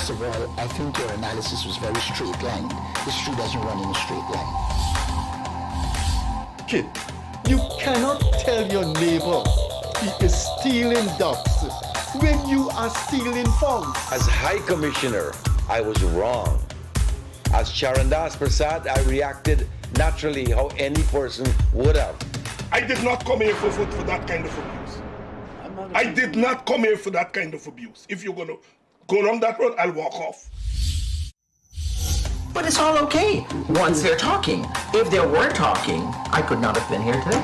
First of all, I think your analysis was very straight line. History doesn't run in a straight line. Kid, you cannot tell your neighbor he is stealing ducks when you are stealing frogs. As High Commissioner, I was wrong. As Charandas Prasad, I reacted naturally how any person would have. I did not come here for that kind of abuse. I did not come here for that kind of abuse. If you're going to go along that road, I'll walk off. But it's all okay once they're talking. If they were talking, I could not have been here today.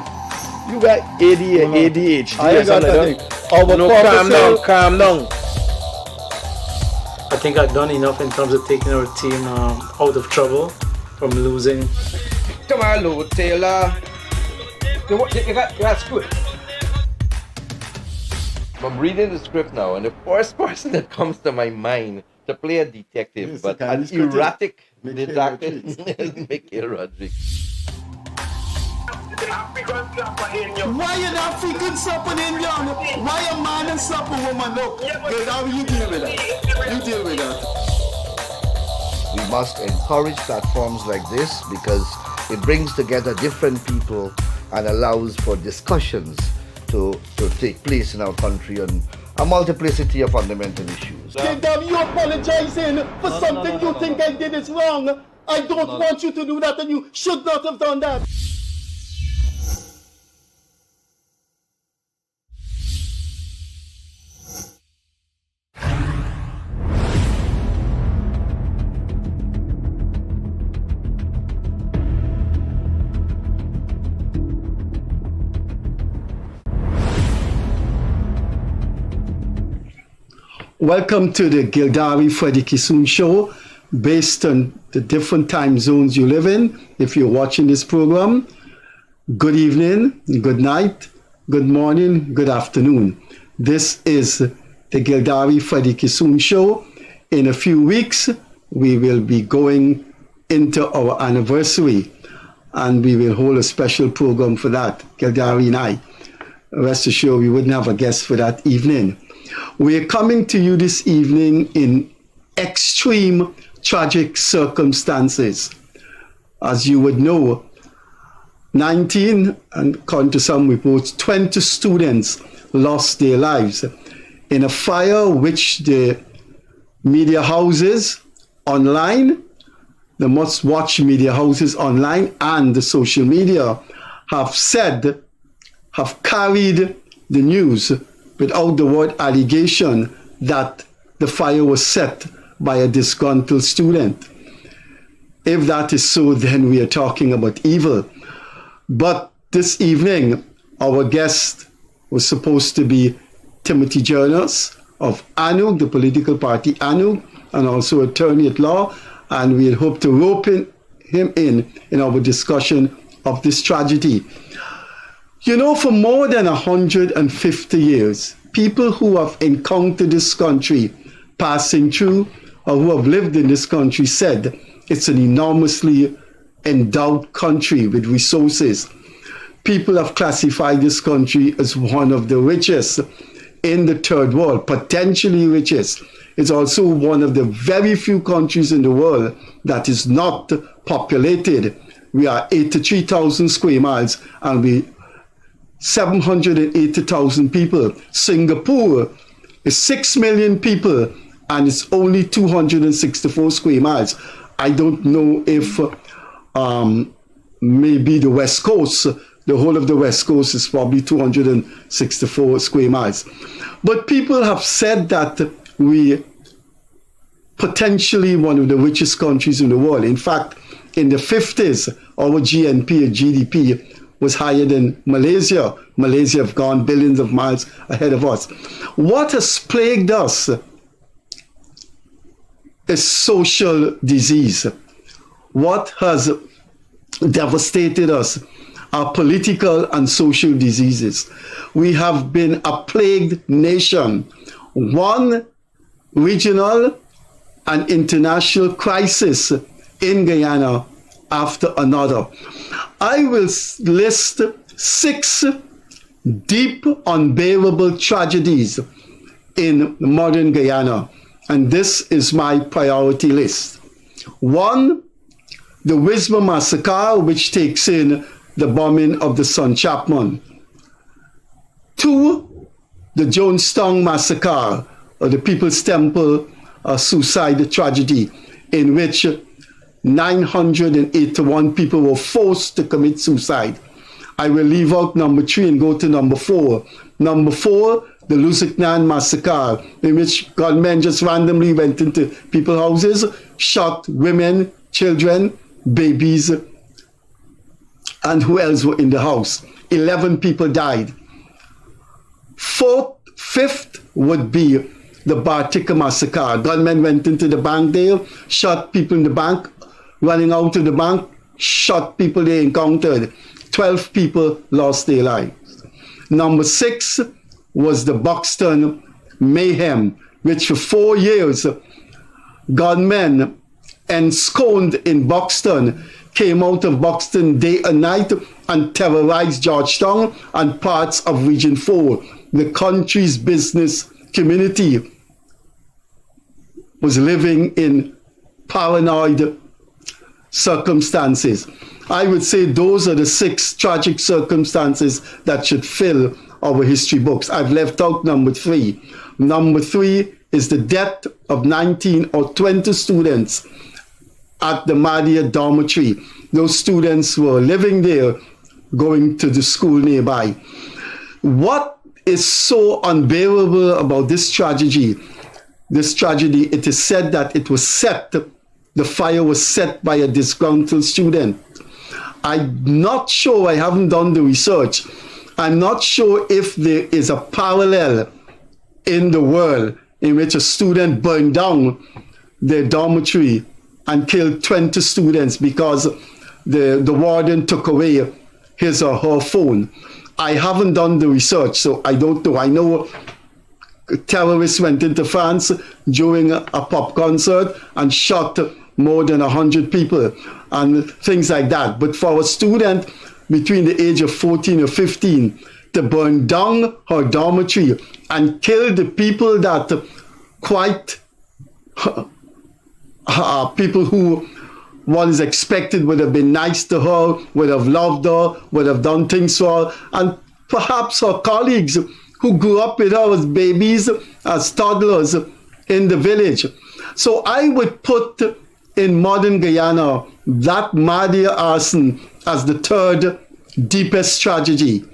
You got ADHD. I got nothing. Calm down. I think I've done enough in terms of taking our team out of trouble from losing. Come on, Lou Taylor. That's good. I'm reading the script now, and the first person that comes to my mind to play a detective, Yes, but the an erratic detective, Rodriguez. Mikhail Rodriguez. Why an African slap an Indian? Why a man and slap a woman? Look, Gildarie, you deal with that. You deal with that. We must encourage platforms like this because it brings together different people and allows for discussions to take place in our country on a multiplicity of fundamental issues. Gildarie, you apologizing for something you think I did is wrong. I don't want you to do that, and you should not have done that. Welcome to the Gildarie Freddie Kissoon show, based on the different time zones you live in. If you're watching this program, good evening, good night, good morning, good afternoon. This is the Gildarie Freddie Kissoon show. In a few weeks, we will be going into our anniversary, and we will hold a special program for that, Gildarie and I. Rest assured, we wouldn't have a guest for that evening. We are coming to you this evening in extreme tragic circumstances. As you would know, 19, and according to some reports, 20 students lost their lives in a fire which the media houses online, the must-watch media houses online and the social media have carried the news without the word allegation that the fire was set by a disgruntled student. If that is so, then we are talking about evil. But this evening, our guest was supposed to be Timothy Jonas of ANU, the political party ANU, and also attorney at law, and we hope to rope him in our discussion of this tragedy. You know, for more than 150 years, people who have encountered this country passing through or who have lived in this country said it's an enormously endowed country with resources. People have classified this country as one of the richest in the third world, potentially richest. It's also one of the very few countries in the world that is not populated. We are 83,000 square miles and we 780,000 people. Singapore is 6 million people and it's only 264 square miles. I don't know if maybe the West Coast, the whole of the West Coast is probably 264 square miles. But people have said that we potentially one of the richest countries in the world. In fact, in the 50s, our GNP and GDP was higher than Malaysia. Malaysia have gone billions of miles ahead of us. What has plagued us is social disease. What has devastated us are political and social diseases. We have been a plagued nation. One regional and international crisis in Guyana after another. I will list 6 deep, unbearable tragedies in modern Guyana. and this is my priority list. 1, the Wisma massacre, which takes in the bombing of the Son Chapman. 2, the Jonestown massacre, or the People's Temple suicide tragedy, in which 981 people were forced to commit suicide. I will leave out number 3 and go to number 4. Number 4, the Lusignan massacre, in which gunmen just randomly went into people's houses, shot women, children, babies, and who else were in the house. 11 people died. 5th would be the Bartica massacre. Gunmen went into the bank there, shot people in the bank, running out of the bank, shot people they encountered. 12 people lost their lives. Number 6 was the Buxton mayhem, which for 4 years, gunmen ensconced in Buxton came out of Buxton day and night and terrorized Georgetown and parts of Region 4. The country's business community was living in paranoid circumstances. I would say those are the 6 tragic circumstances that should fill our history books. I've left out number 3. Number 3 is the death of 19 or 20 students at the Madia dormitory. Those students were living there, going to the school nearby. What is so unbearable about this tragedy, it is said that it was set, the fire was set by a disgruntled student. I'm not sure, I haven't done the research, I'm not sure if there is a parallel in the world in which a student burned down their dormitory and killed 20 students because the warden took away his or her phone. I haven't done the research, so I don't know. I know terrorists went into France during a pop concert and shot more than 100 people and things like that. But for a student between the age of 14 or 15 to burn down her dormitory and kill the people that quite people who one is expected would have been nice to her, would have loved her, would have done things for her, and perhaps her colleagues who grew up with her as babies, as toddlers in the village. So I would put in modern Guyana that Madia arson as the 3rd deepest tragedy.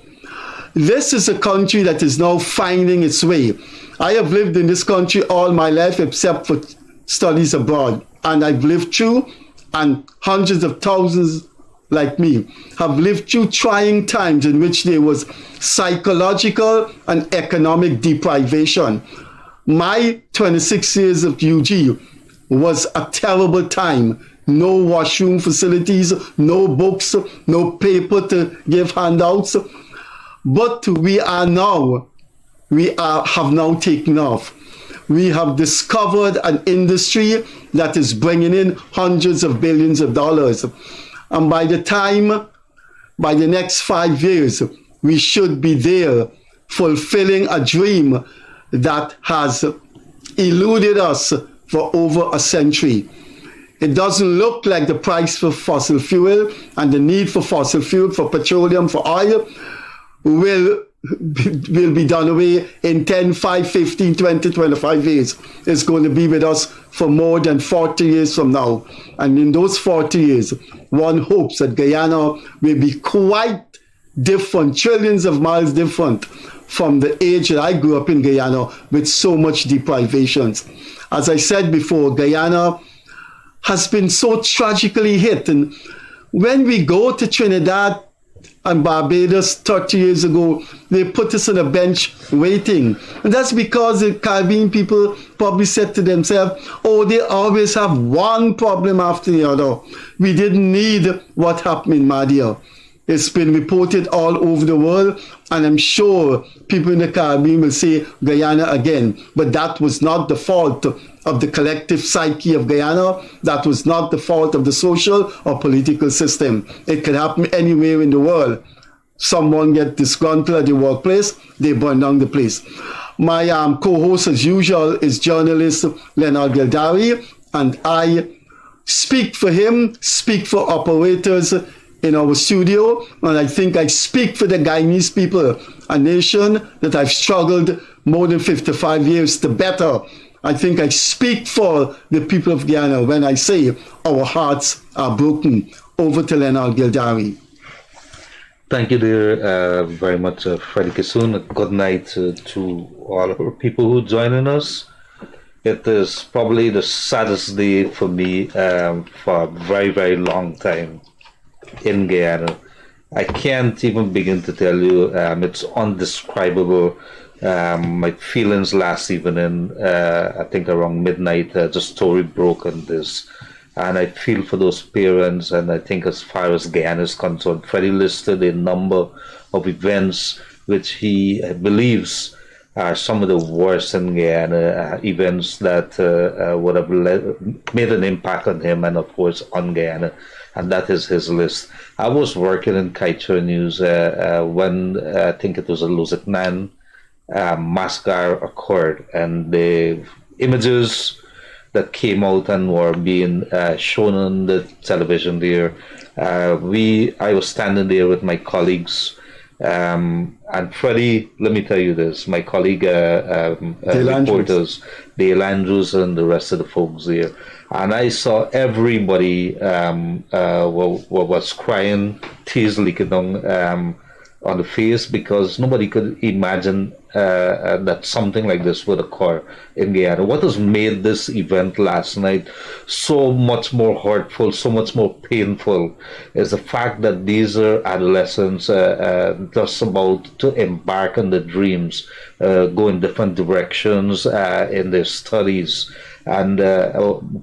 This is a country that is now finding its way. I have lived in this country all my life except for studies abroad, and I've lived through, and hundreds of thousands like me have lived through trying times in which there was psychological and economic deprivation. My 26 years of UG was a terrible time. No washroom facilities, no books, no paper to give handouts. But we have now taken off. We have discovered an industry that is bringing in hundreds of billions of dollars. And by the next 5 years, we should be there fulfilling a dream that has eluded us for over a century. It doesn't look like the price for fossil fuel and the need for fossil fuel, for petroleum, for oil, will be done away in 10, 5, 15, 20, 25 years. It's going to be with us for more than 40 years from now. And in those 40 years, one hopes that Guyana will be quite different, trillions of miles different from the age that I grew up in Guyana with so much deprivations. As I said before, Guyana has been so tragically hit. And when we go to Trinidad and Barbados 30 years ago, they put us on a bench waiting. And that's because the Caribbean people probably said to themselves, oh, they always have one problem after the other. We didn't need what happened in Madia. It's been reported all over the world, and I'm sure people in the Caribbean will say Guyana again. But that was not the fault of the collective psyche of Guyana. That was not the fault of the social or political system. It could happen anywhere in the world. someone get disgruntled at the workplace, they burn down the place. My co-host, as usual, is journalist Leonard Gildarie, and I speak for him, speak for operators in our studio, and I think I speak for the Guyanese people, a nation that I've struggled more than 55 years to better. I think I speak for the people of Guyana when I say our hearts are broken. Over to Leonard Gildarie. Thank you, dear, very much, Freddie Kissoon. Good night to all of our people who joining us. It is probably the saddest day for me for a very, very long time in Guyana. I can't even begin to tell you. It's undescribable. My feelings last evening, I think around midnight, the story broke on this. And I feel for those parents, and I think as far as Guyana is concerned, Freddie listed a number of events which he believes are some of the worst in Guyana, events that would have made an impact on him and, of course, on Guyana. And that is his list. I was working in Kaieteur News when I think it was a Luziknan massacre occurred, and the images that came out and were being shown on the television there. I was standing there with my colleagues, and Freddie, let me tell you this, my colleague reporters, Dale Andrews and the rest of the folks there, and I saw everybody was crying, tears leaking down on the face, because nobody could imagine that something like this would occur in Guyana. What has made this event last night so much more hurtful, so much more painful, is the fact that these are adolescents just about to embark on their dreams, go in different directions in their studies. And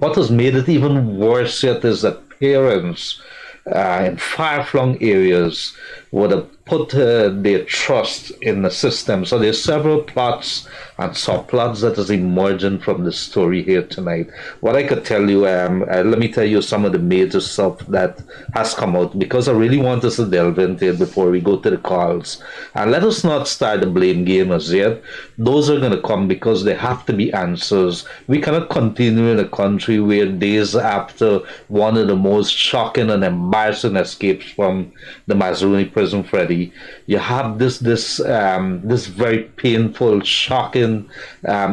what has made it even worse yet is that parents in far-flung areas would have put their trust in the system. So there's several plots and subplots that is emerging from the story here tonight. What I could tell you, let me tell you some of the major stuff that has come out, because I really want us to delve into it before we go to the calls. And let us not start the blame game as yet. Those are going to come because there have to be answers. We cannot continue in a country where days after one of the most shocking and embarrassing escapes from the Mazruni prison, Freddie, you have this very painful, shocking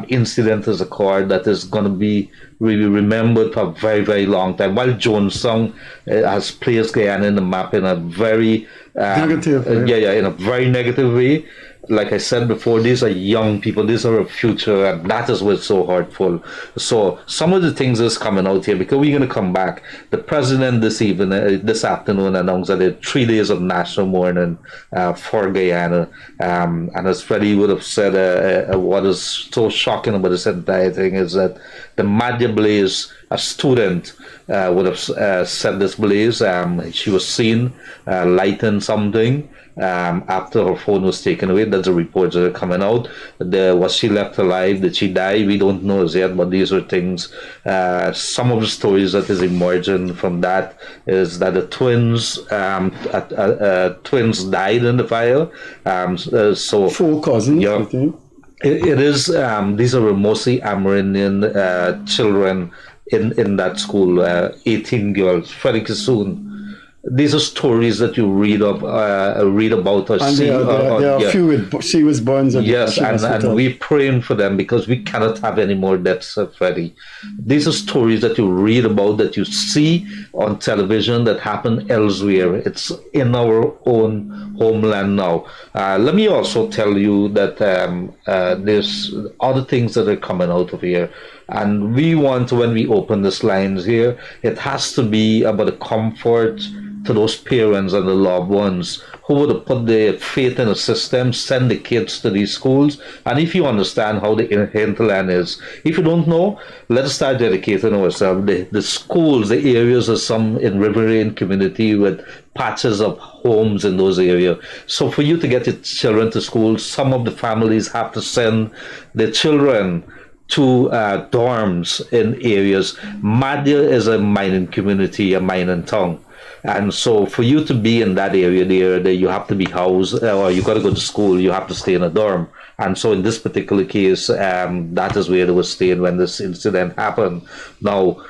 incident has occurred that is going to be really remembered for a very, very long time. While Jonestown has placed Guyana in the map in a very negative, in a very negative way. Like I said before, these are young people, these are our future, and that is what's so hurtful. So some of the things that's coming out here, because we're going to come back. The president this afternoon announced that there are 3 days of national mourning for Guyana. And as Freddie would have said, what is so shocking about this entire thing is that the Madhya Blaze, a student, would have set this blaze. She was seen lighting something after her phone was taken away. That's the reports that are coming out. Was she left alive? Did she die? We don't know as yet, but these are things. Some of the stories that is emerging from that is that the twins died in the fire. So 4 cousins, yeah, I think. It is. These are mostly Amerindian children in that school. 18 girls. Freddie Kissoon. These are stories that you read about or and see. There are a few with serious burns. Yes, and we're praying for them because we cannot have any more deaths, Freddie. These are stories that you read about, that you see on television, that happen elsewhere. It's in our own homeland now. Let me also tell you that there's other things that are coming out of here. And we want, when we open these lines here, it has to be about the comfort to those parents and the loved ones who would have put their faith in the system, send the kids to these schools. And if you understand how the hinterland is, if you don't know, let us start dedicating ourselves. The schools, the areas are some in Riverine community with patches of homes in those areas. So for you to get your children to school, some of the families have to send their children to dorms in areas. Madhya is a mining community, a mining town. And so for you to be in that area there you have to be housed, or you got to go to school, you have to stay in a dorm. And so in this particular case, that is where they were staying when this incident happened. Now,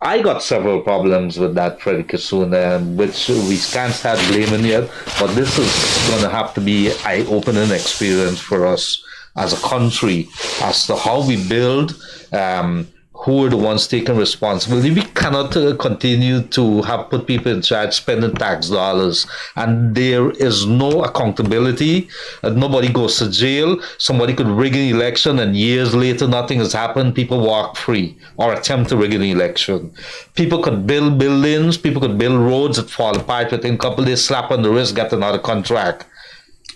I got several problems with that, Freddie Kissoon, which we can't start blaming yet, but this is going to have to be an eye-opening experience for us as a country as to how we build, who are the ones taking responsibility. We cannot continue to have put people in charge spending tax dollars, and there is no accountability. Nobody goes to jail. Somebody could rig an election, and years later nothing has happened. People walk free or attempt to rig an election. People could build buildings. People could build roads that fall apart within a couple of days, slap on the wrist, get another contract.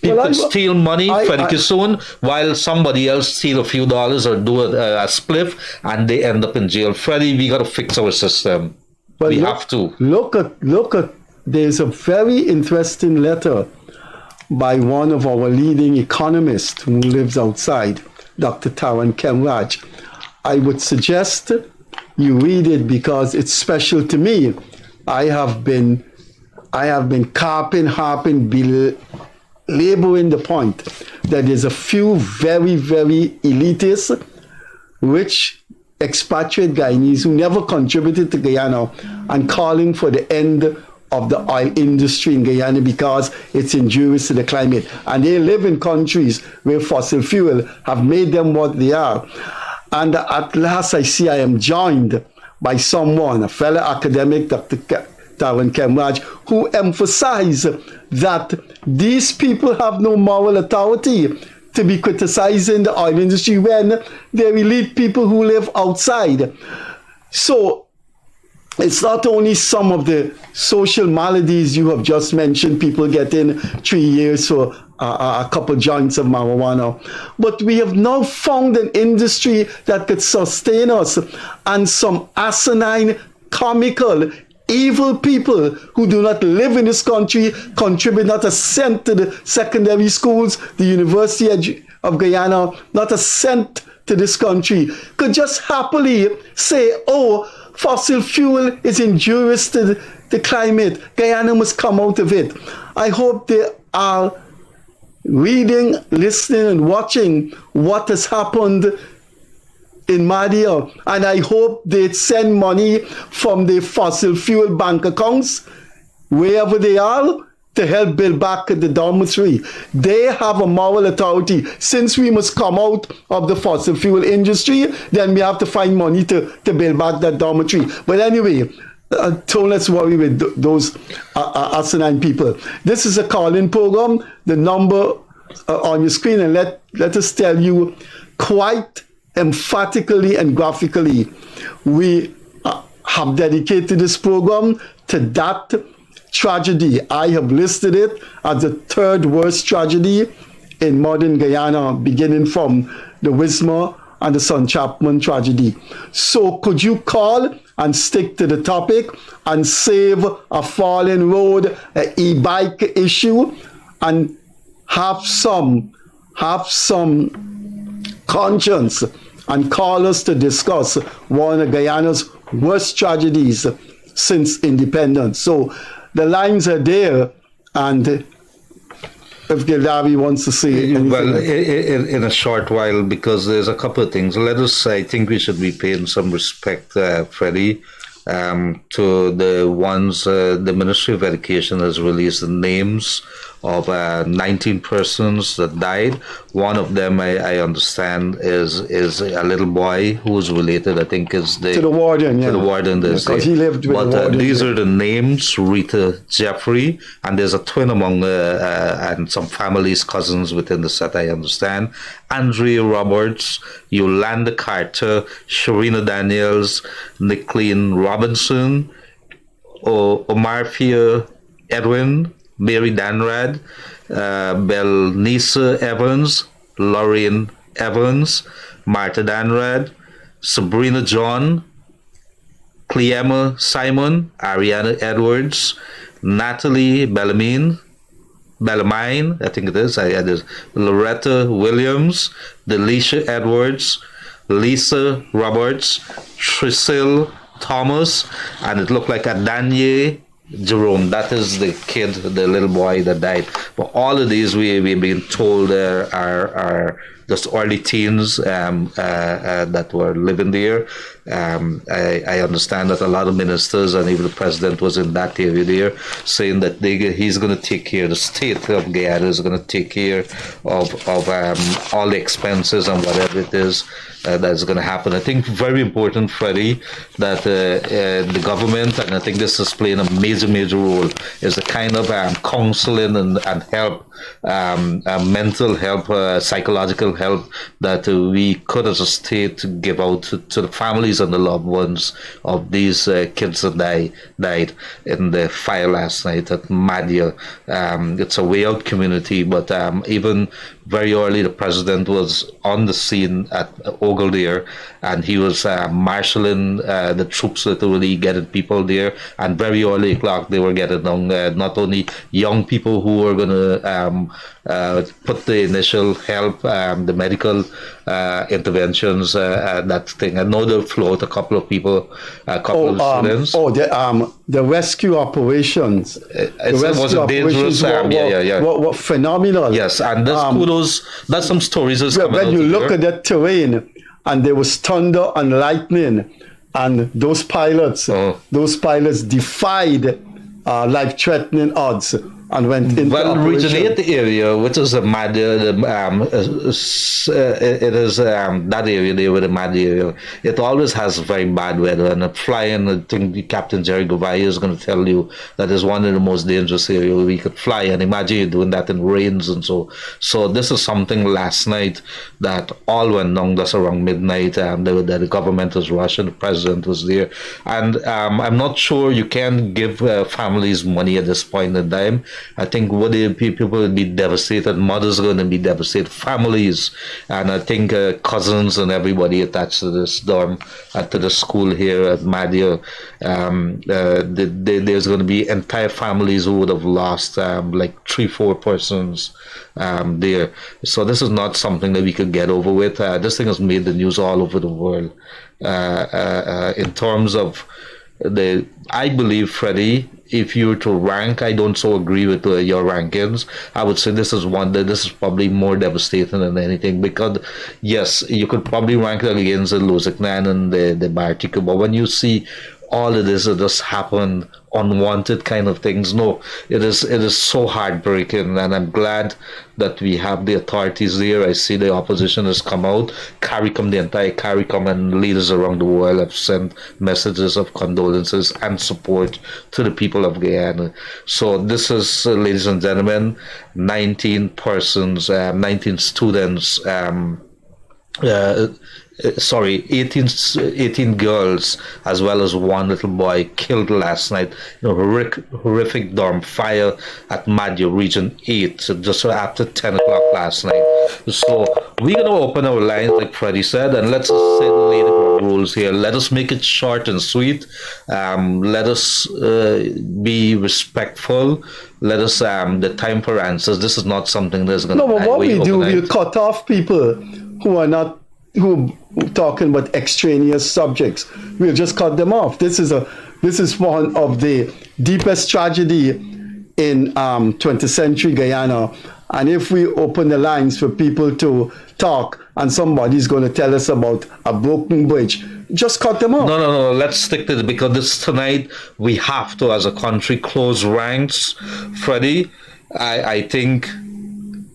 People could steal money, Freddie Kissoon, while somebody else steal a few dollars or do a spliff, and they end up in jail. Freddie, we got to fix our system. We have to. Look at. There's a very interesting letter by one of our leading economists who lives outside, Dr. Taran Kemraj. I would suggest you read it because it's special to me. I have been laboring the point that there's a few very, very elitist, rich expatriate Guyanese who never contributed to Guyana and calling for the end of the oil industry in Guyana because it's injurious to the climate. And they live in countries where fossil fuel have made them what they are. And at last I am joined by someone, a fellow academic, Dr. Taran Kemraj, who emphasized that these people have no moral authority to be criticizing the oil industry when they're elite people who live outside. So it's not only some of the social maladies you have just mentioned, people getting 3 years for a couple joints of marijuana, but we have now found an industry that could sustain us, and some asinine, comical, evil people who do not live in this country, contribute not a cent to the secondary schools, the University of Guyana, not a cent to this country, could just happily say, oh, fossil fuel is injurious to the climate. Guyana must come out of it. I hope they are reading, listening, and watching what has happened in Madia, and I hope they send money from the fossil fuel bank accounts, wherever they are, to help build back the dormitory. They have a moral authority. Since we must come out of the fossil fuel industry, then we have to find money to build back that dormitory. But anyway, don't let's worry with those asinine people. This is a call-in program. The number on your screen, and let us tell you quite emphatically and graphically, we have dedicated this program to that tragedy. I have listed it as the third worst tragedy in modern Guyana, beginning from the Wismar and the Son Chapman tragedy. So could you call and stick to the topic and save a fallen road, an e-bike issue, and have some conscience and call us to discuss one of Guyana's worst tragedies since independence. So the lines are there, and if Gildarie wants to say anything. Well, in a short while, because there's a couple of things. I think we should be paying some respect, Freddie, to the ones the Ministry of Education has released the names of 19 persons that died. One of them, I understand, is a little boy who is related, I think, is to the warden. To the warden. Because he lived with the warden. These are the names: Rita Jeffrey, and there's a twin among and some families, cousins within the set, I understand. Andrea Roberts, Yolanda Carter, Sharina Daniels, Nicolene Robinson, Omarfia Edwin, Mary Danrad, Belnisa Evans, Lorraine Evans, Martha Danrad, Sabrina John, Cleema Simon, Ariana Edwards, Natalie Bellamine, I think it is, Loretta Williams, Delisha Edwards, Lisa Roberts, Trisille Thomas, and it looked like Adanye Jerome, that is the kid, the little boy that died. But all of these we've been told are just early teens that were living there. I understand that a lot of ministers and even the president was in that area there, saying that he's going to take care, the state of Guyana is going to take care of all the expenses and whatever it is that's going to happen. I think very important, Freddie, that the government, and I think this is playing a major role, is the kind of counseling and help, mental help, psychological help that we could as a state give out to the families and the loved ones of these kids that died in the fire last night at Madia. It's a way out community, but even very early the president was on the scene at Ogle there, and he was marshalling the troops that were really getting people there, and very early o'clock they were getting down not only young people who were going to put the initial help, the medical interventions, that thing. I know they float a couple of people, a couple of students. The rescue operations. Was it dangerous? Were phenomenal. Yes, and there's kudos. That's some stories. When you look at that terrain, and there was thunder and lightning, and those pilots defied life-threatening odds and went into Region operation. 8 area, which is a mad, it is that area there with the mad area. It always has very bad weather, and flying, I think Captain Jerry Gildarie is going to tell you that is one of the most dangerous areas we could fly, and imagine you doing that in rains and so. So this is something last night that all went down just around midnight, the government was rushing, the president was there, and I'm not sure you can give families money at this point in time. I think people will be devastated, mothers are going to be devastated, families, and I think cousins and everybody attached to this dorm, to the school here at Madia. There's going to be entire families who would have lost like 3-4 persons there. So this is not something that we could get over with. This thing has made the news all over the world. In terms of I believe, Freddie, if you were to rank, I don't so agree with your rankings. I would say this is probably more devastating than anything, because yes, you could probably rank it against the Loziknan and the Bartica, but when you see all of this that just happened, unwanted kind of things, no, it is so heartbreaking, and I'm glad that we have the authorities there. I see the opposition has come out, CARICOM, the entire CARICOM and leaders around the world have sent messages of condolences and support to the people of Guyana. So this is, ladies and gentlemen, 19 persons, 19 students, 18 girls, as well as one little boy killed last night in a horrific dorm fire at Madia, Region 8, just after 10 o'clock last night. So we're going to open our lines, like Freddie said, and let's say the lady rules here. Let us make it short and sweet. Let us be respectful. Let us, the time for answers. This is not something that's going to... No, but what we do, we'll cut off people who talking about extraneous subjects. We'll just cut them off. This is one of the deepest tragedy in 20th century Guyana. And if we open the lines for people to talk and somebody's going to tell us about a broken bridge, just cut them off. No. Let's stick to it, because this tonight we have to, as a country, close ranks. Freddie, I think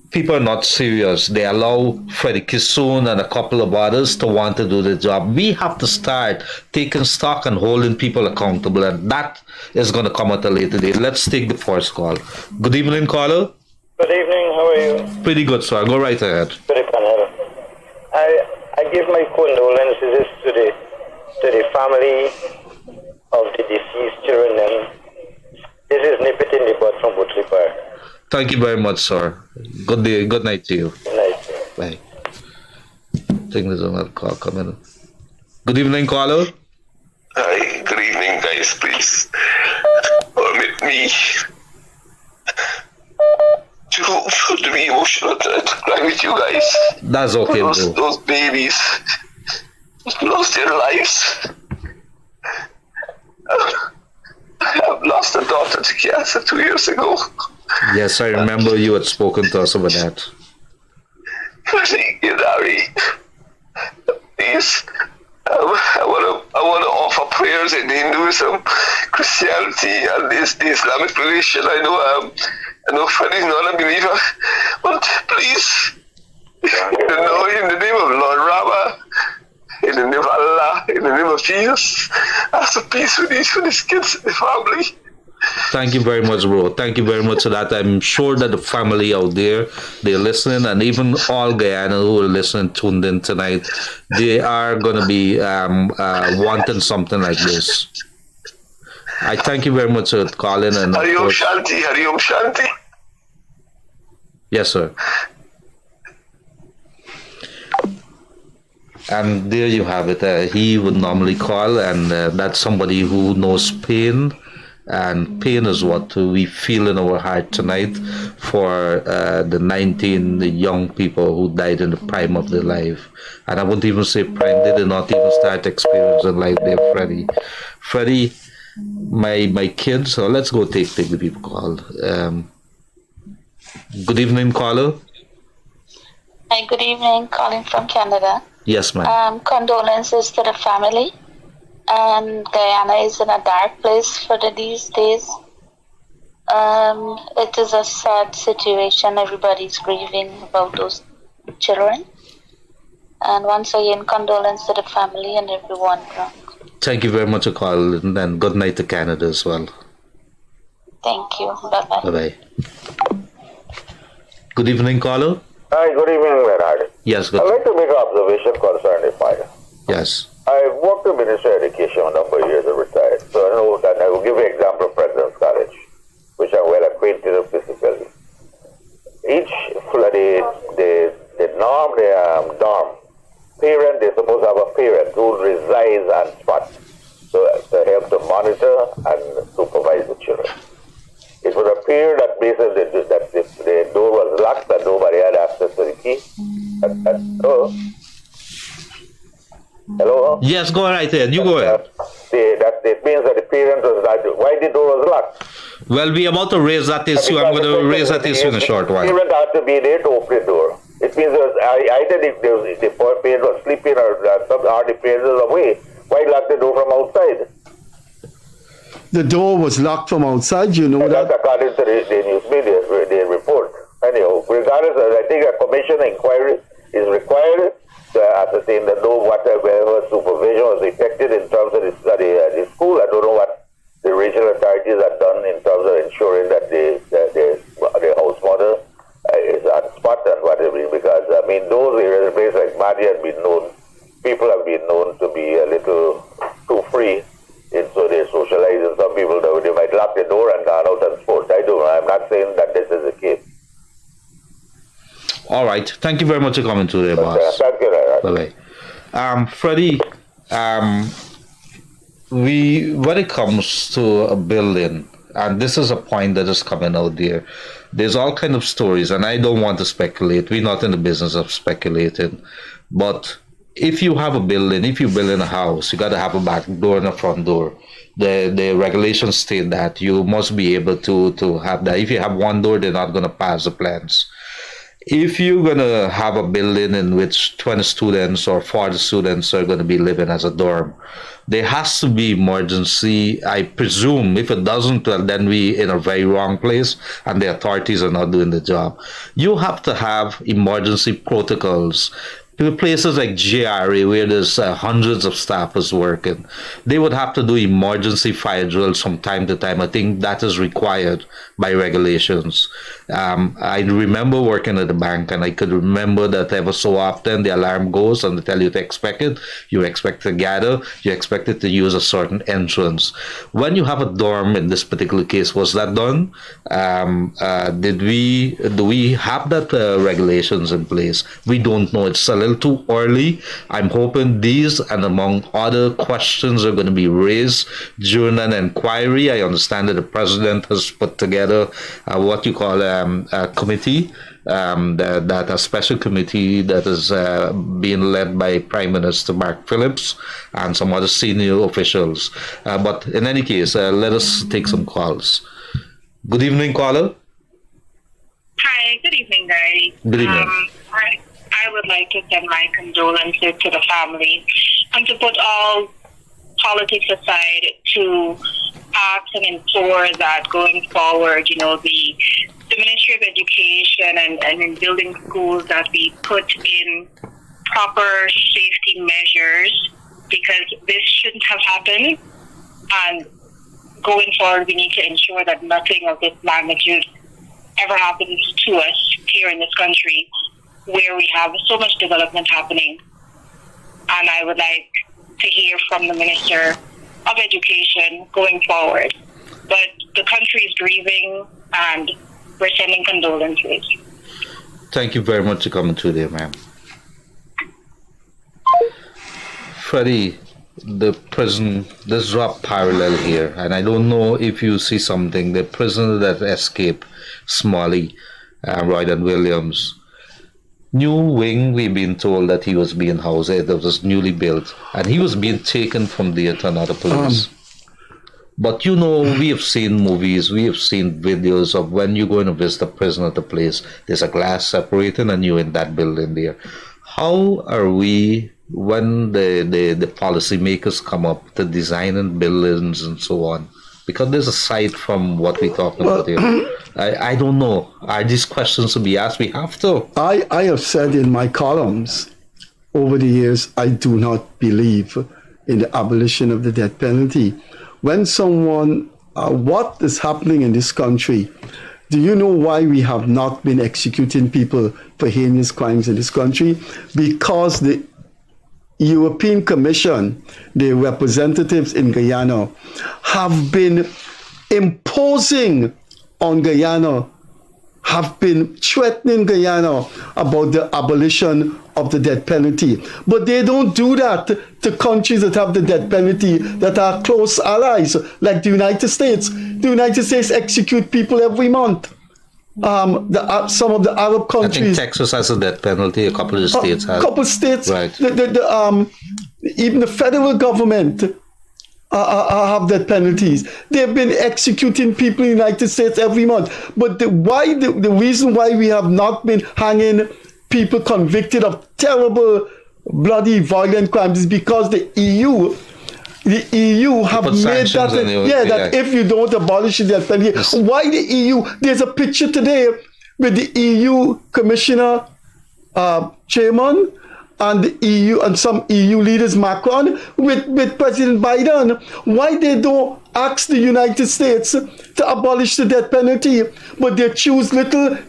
people are not serious. They allow Freddie Kissoon and a couple of others to want to do the job. We have to start taking stock and holding people accountable, and that is going to come at a later date. Let's take the first call. Good evening, caller. Good evening, how are you? Pretty good, sir. Go right ahead. I give my condolences to the family of the deceased children. This is Nip It in the Butt from Butler Park. Thank you very much, sir. Good day. Good night to you. Good night, sir. Bye. I think there's another call coming. Good evening, caller. Hi, good evening, guys, please. Permit me to be emotional to cry with you guys. That's okay, bro. Those babies lost their lives. I've lost a daughter to cancer 2 years ago. Yes, I remember you had spoken to us about that. Gildarie, please, I want to offer prayers in Hinduism, Christianity, and the Islamic religion. I know Freddie's not a believer, but please, in the name of Lord Rama, in the name of Allah, in the name of Jesus, ask for peace with these kids and the family. Thank you very much, bro. Thank you very much for that. I'm sure that the family out there, they're listening, and even all Guyana who are listening, tuned in tonight, they are going to be wanting something like this. I thank you very much for calling. And Hariom Shanti, Hariom Shanti. Yes, sir. And there you have it. He would normally call, and that's somebody who knows pain. And pain is what we feel in our heart tonight for the 19 young people who died in the prime of their life. And I wouldn't even say prime, they did not even start experiencing life there, Freddie. Freddie, my kids, so let's go take the people call. Good evening, caller. Hi, good evening, calling from Canada. Yes, ma'am. Condolences to the family. And Guyana is in a dark place for these days. It is a sad situation. Everybody's grieving about those children. And once again, condolence to the family and everyone. Thank you very much for calling, and good night to Canada as well. Thank you. Bye-bye. Bye-bye. Good evening, caller. Hi, good evening, Leonard. Yes, good. I'd like to make an observation concerning the fire. Yes. I've worked in Ministry of Education a number of years and retired, so I know that I will give you an example of President's College, which I'm well acquainted with physically. Each the dorm parent, they're supposed to have a parent who resides on spot to help to monitor and supervise the children. It would appear that basically that the door was locked and nobody had access to the key. Hello? Yes, go right ahead. You go ahead. That means that the parent was not. Why the door was locked? Well, we're about to raise that issue. I'm going to raise that issue in a short while. The parent had to be there to open the door. It means either the parent was sleeping or the parent was away. Why lock the door from outside? The door was locked from outside, you know that? That's according to the news media, the report. Anyhow, regardless, I think a commission inquiry is required to ascertain that whatever supervision was detected in terms of the school. I don't know what the regional authorities have done in terms of ensuring that the house mother is on spot and whatever. Because I mean, those areas, places like Madi have been known, people have been known to be a little too free, and so they socialize. And some people they might lock the door and gone out and sport. I'm not saying that this is the case. All right. Thank you very much for coming today, boss. Thank you. Bye-bye. Freddie, when it comes to a building, and this is a point that is coming out there, there's all kind of stories, and I don't want to speculate. We're not in the business of speculating. But if you have a building, if you build in a house, you got to have a back door and a front door. The regulations state that you must be able to have that. If you have one door, they're not going to pass the plans. If you're going to have a building in which 20 students or 40 students are going to be living as a dorm, there has to be emergency. I presume if it doesn't, well, then we in a very wrong place and the authorities are not doing the job. You have to have emergency protocols. Places like GRA, where there's hundreds of staffers working, they would have to do emergency fire drills from time to time. I think that is required by regulations. I remember working at the bank, and I could remember that ever so often the alarm goes and they tell you to expect it. You expect to gather. You expected to use a certain entrance. When you have a dorm, in this particular case, was that done? Do we have that regulations in place? We don't know. It's a little too early. I'm hoping these and among other questions are going to be raised during an inquiry. I understand that the president has put together what you call committee, that a special committee that is being led by Prime Minister Mark Phillips and some other senior officials. But in any case, let us take some calls. Good evening, caller. Hi, good evening, guys. Good evening. I would like to send my condolences to the family and to put all politics aside to ask and implore that going forward, the Ministry of Education and in building schools that we put in proper safety measures, because this shouldn't have happened. And going forward, we need to ensure that nothing of this magnitude ever happens to us here in this country, where we have so much development happening. And I would like to hear from the Minister of Education going forward. But the country is grieving and we're sending condolences. Thank you very much for coming through there, ma'am. Freddie, the prison, there's a parallel here, and I don't know if you see something. The prisoner that escaped, Smalley, Royden Williams, new wing, we've been told that he was being housed, it was newly built, and he was being taken from there to another place. But we have seen movies, we have seen videos of when you're going to visit a prison at a place, there's a glass separating and you're in that building there. How are we, when the policymakers come up to designing buildings and so on, because there's a side from what we're talking about here. I don't know. Are these questions to be asked? We have to. I have said in my columns over the years, I do not believe in the abolition of the death penalty. When someone, what is happening in this country? Do you know why we have not been executing people for heinous crimes in this country? Because the European Commission, the representatives in Guyana, have been imposing on Guyana, have been threatening Guyana about the abolition of the death penalty. But they don't do that to countries that have the death penalty, that are close allies, like the United States. The United States execute people every month. Some of the Arab countries. I think Texas has a death penalty. A couple of states have. A couple of states. Right. Even the federal government have death penalties. They've been executing people in the United States every month. But the reason why we have not been hanging people convicted of terrible, bloody, violent crimes is because the EU have made that, that if you don't abolish the death penalty, why the EU? There's a picture today with the EU Commissioner Chairman and the EU and some EU leaders, Macron, with President Biden. Why they don't ask the United States to abolish the death penalty, but they choose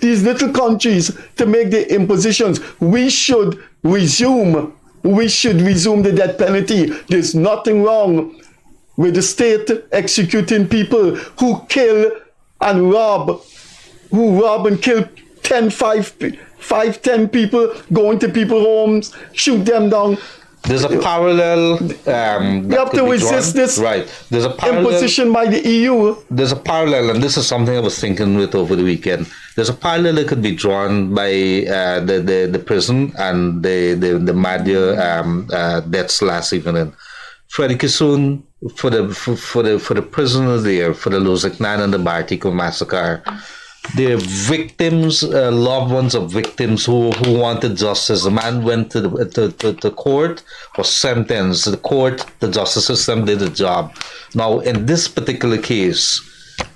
these little countries to make their impositions? We should resume the death penalty. There's nothing wrong with the state executing people who kill and rob, and kill 10 people, go into people's homes, shoot them down. There's a parallel. We have to resist this There's a parallel, imposition by the EU. There's a parallel, and this is something I was thinking with over the weekend. There's a parallel that could be drawn by the prison and the Madhya deaths last evening. Freddie Kissoon, for the prisoners there, for the Loziknan and the Bartiko massacre. They're victims, loved ones of victims who wanted justice. The man went to the court, was sentenced. The justice system did the job. Now, in this particular case,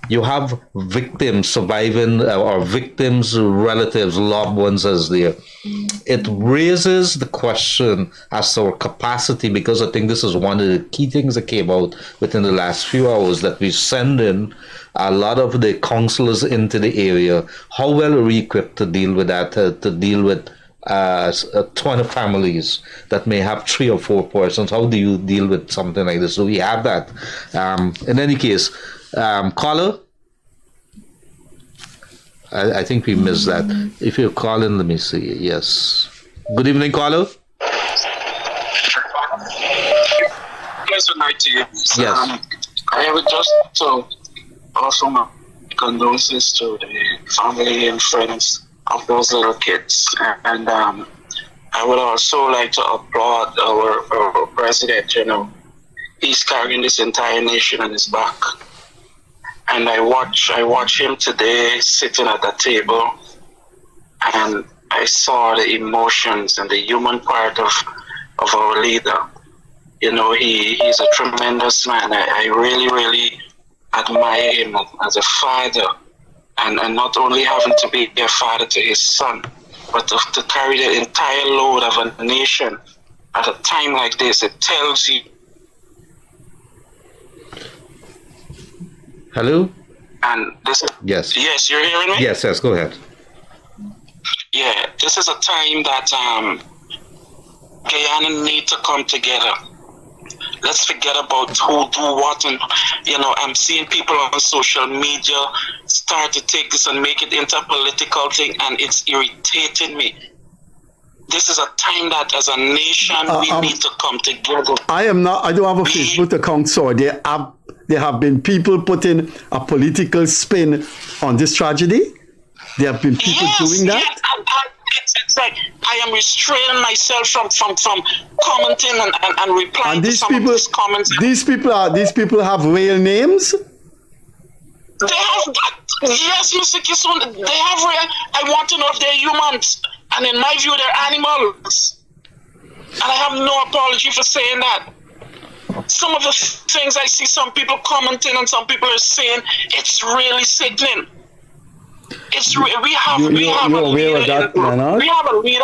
you have victims surviving, or victims' relatives, loved ones as there. It raises the question as to our capacity, because I think this is one of the key things that came out within the last few hours, that we send in a lot of the counselors into the area. How well are we equipped to deal with that, to deal with 20 families that may have 3 or 4 persons? How do you deal with something like this? So we have that. In any case, caller, I think we missed that. If you're calling, let me see. Yes. Good evening, caller. Yes, good night to you. Yes. I would just to also my condolences to the family and friends of those little kids. And I would also like to applaud our president. You know, he's carrying this entire nation on his back. And I watch him today sitting at the table, and I saw the emotions and the human part of our leader. You know, he's a tremendous man. I really, really admire him as a father, and not only having to be a father to his son, but to carry the entire load of a nation at a time like this. It tells you. Hello? And this is, yes. Yes, you're hearing me? Yes, go ahead. Yeah, this is a time that Guyana need to come together. Let's forget about who do what, and you know, I'm seeing people on social media start to take this and make it into a political thing, and it's irritating me. This is a time that as a nation we need to come together. I don't have a Facebook account, so there have been people putting a political spin on this tragedy. There have been people doing that. It's like I am restraining myself from commenting and replying and to some of these comments. These people have real names? They have, yes, Mr. Kissoon, they have real. I want to know if they're humans. And in my view, they're animals. And I have no apology for saying that. Some of the things I see some people commenting and some people are saying, it's really sickening. We have a leader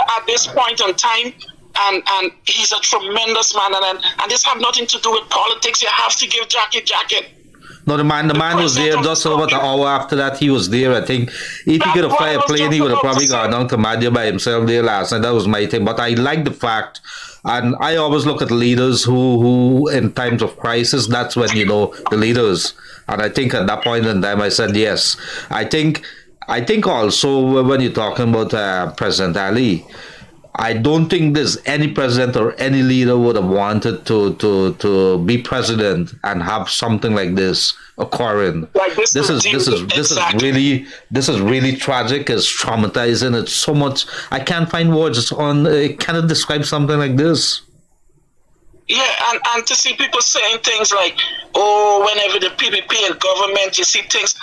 at this point in time, and he's a tremendous man, and this have nothing to do with politics. You have to give jacket. No, the man was there just about an hour after that. He was there. I think if he could have fly a plane, he would have probably gone down to Madhya by himself there last night. That was my thing. But I like the fact, and I always look at leaders who in times of crisis, that's when you know the leaders. And I think at that point in time, I said yes. I think also when you're talking about President Ali, I don't think there's any president or any leader would have wanted to be president and have something like this occurring. Like this is really tragic. It's traumatizing. It's so much. I can't find words on. Cannot describe something like this. Yeah, and to see people saying things like, oh, whenever the PPP and government, you see things.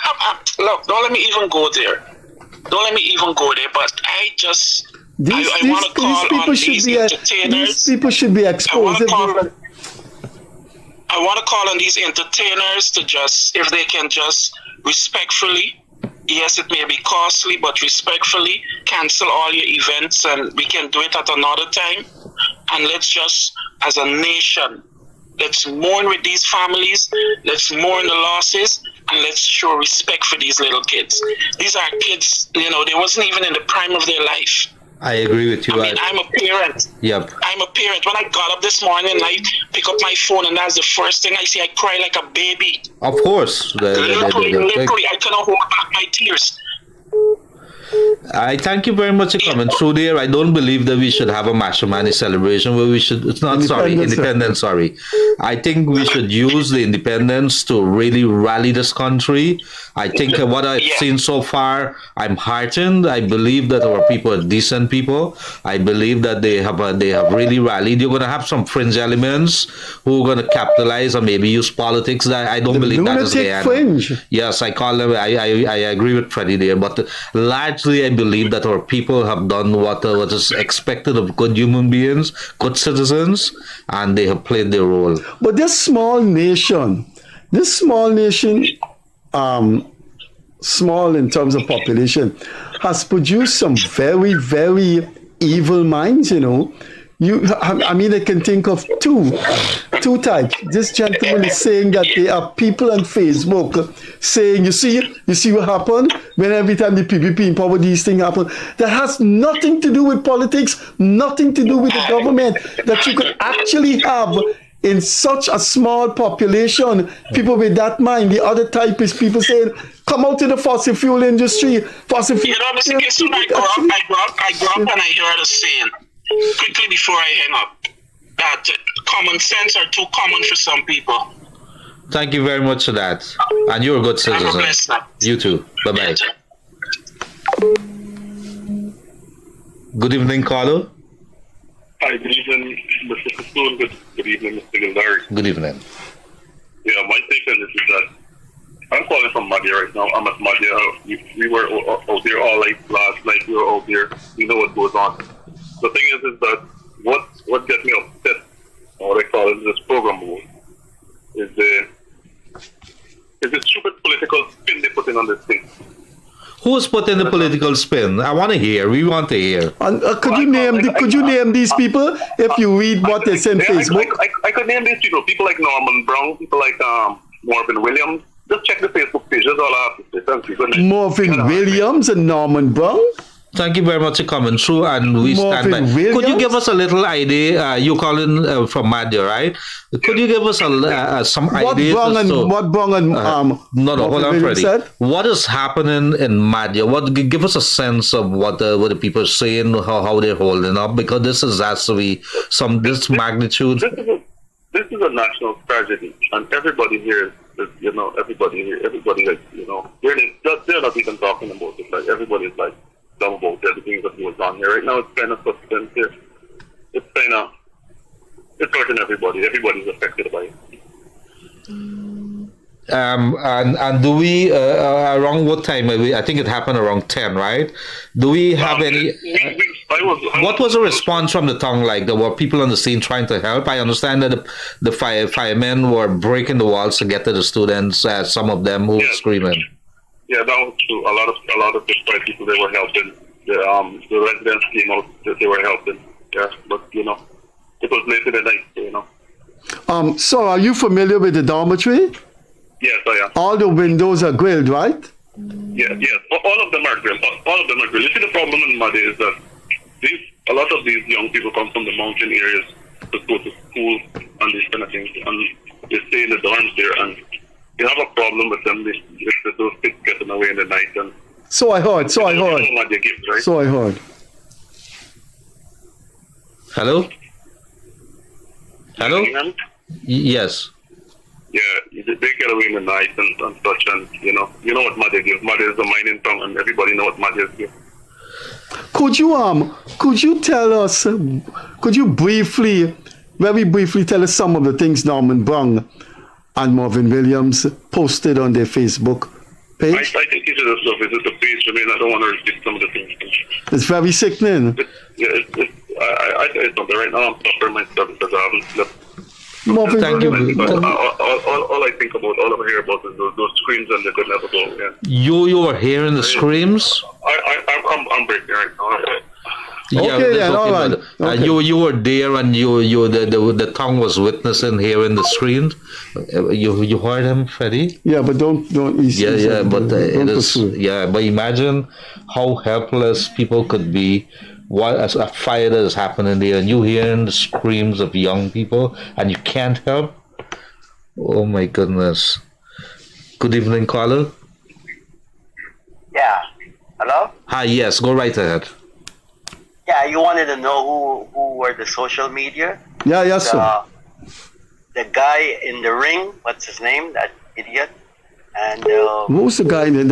Look, don't let me even go there. But I just. These people should be exposed. I want to call on these entertainers to just, if they can just respectfully, yes, it may be costly, but respectfully cancel all your events, and we can do it at another time. And let's just, as a nation, let's mourn with these families, let's mourn the losses, and let's show respect for these little kids. These are kids, you know, they wasn't even in the prime of their life. I agree with you. I mean, I'm a parent. Yep. I'm a parent. When I got up this morning, I pick up my phone, and that's the first thing I see. I cry like a baby. Of course. Literally, I cannot hold back my tears. I thank you very much for coming through there. I don't believe that we should have a Mashomani celebration where we should, Independence, sorry. I think we should use the independence to really rally this country. I think what I've seen so far, I'm heartened. I believe that our people are decent people. I believe that they have really rallied. You're going to have some fringe elements who are going to capitalize or maybe use politics. I don't believe that is the fringe. Yes, I call them. I agree with Freddie there, but largely I believe that our people have done what is expected of good human beings, good citizens, and they have played their role. But this small nation, small in terms of population, has produced some very, very evil minds, you know. I can think of two types. This gentleman is saying that there are people on Facebook saying, you see what happened when every time the PPP in power, these things happen. That has nothing to do with politics, nothing to do with the government, that you could actually have in such a small population, people with that mind. The other type is people saying, come out to the fossil fuel industry. You know, Mr. Kissoon, I grew up and I heard a saying, quickly before I hang up, that common sense are too common for some people. Thank you very much for that. And you're a good citizen. You too. Bye-bye. Good evening, Carlo. Hi, good evening, Mr. Kissoon. Good evening, Mr. Gildarie. Good evening. Yeah, my take on this is that I'm calling from Madhya right now. I'm at Madhya. We were out there all last night. We were out there. We know what goes on. The thing is that what gets me upset, or what I call it, this program mode, is the stupid political spin they put in on this thing. Who's put in the political spin? I want to hear. We want to hear. Could you name these people if you read what they say on Facebook? I could name these people. People like Norman Brown. People like Marvin Williams. Just check the Facebook page. That's all I have to say. Thank you. Marvin Williams and Norman Brown? Thank you very much for coming through, and we stand by. Could you give us a little idea? You calling from Madhya, right? Could you give us some ideas? What Brown and no, hold on, Freddie. Said? What is happening in Madhya? Give us a sense of what the people are saying, how they're holding up, because this has to be this magnitude. This is a national tragedy, and everybody here is, everybody, like, they're not even talking about it. Like, everybody's like dumb about everything that goes on here. Right now, it's kind of suspense here. It's hurting everybody. Everybody's affected by it. And do we around what time? I think it happened around 10, right? Do we have any? What was the response from the town like? There were people on the scene trying to help. I understand that the firemen were breaking the walls to get to the students. Some of them who were screaming. Yeah, that was true. A lot of the fire people, they were helping. The residents came out. They were helping. Yeah, but it was late in the night. So are you familiar with the dormitory? Yes, I am. All the windows are grilled, right? Yes. All of them are grilled. All of them are grilled. You see, the problem in Madhya is that a lot of these young people come from the mountain areas to go to school and these kind of things, and they stay in the dorms there, and you have a problem with them. Those kids getting away in the night. And So I heard. Right? So I heard. Hello? Yes. Yeah, they get away in the night and such, and you know what Madhya gives. Madhya is a mining town, and everybody knows what Madhya gives. Could you tell us? Could you very briefly tell us some of the things Norman Brown and Marvin Williams posted on their Facebook page? I think you should have visited the page. I mean, I don't want to repeat some of the things. It's very sickening. It's something right now. I'm suffering myself because I haven't slept. Thank you. All I think about, all I hear about is those screams, and they could never go. Yeah. You were hearing the screams? I'm breaking right now. Okay. You were there, and the tongue was witnessing hearing the screams. You heard him, Freddie? Yeah, but don't. But imagine how helpless people could be. What a fire that is happening there, and you hearing the screams of young people, and you can't help. Oh my goodness! Good evening, caller. Yeah. Hello? Hi. Yes. Go right ahead. Yeah, you wanted to know who were the social media? Yeah. Yes, sir. The guy in the ring. What's his name? That idiot. And who's the guy in it?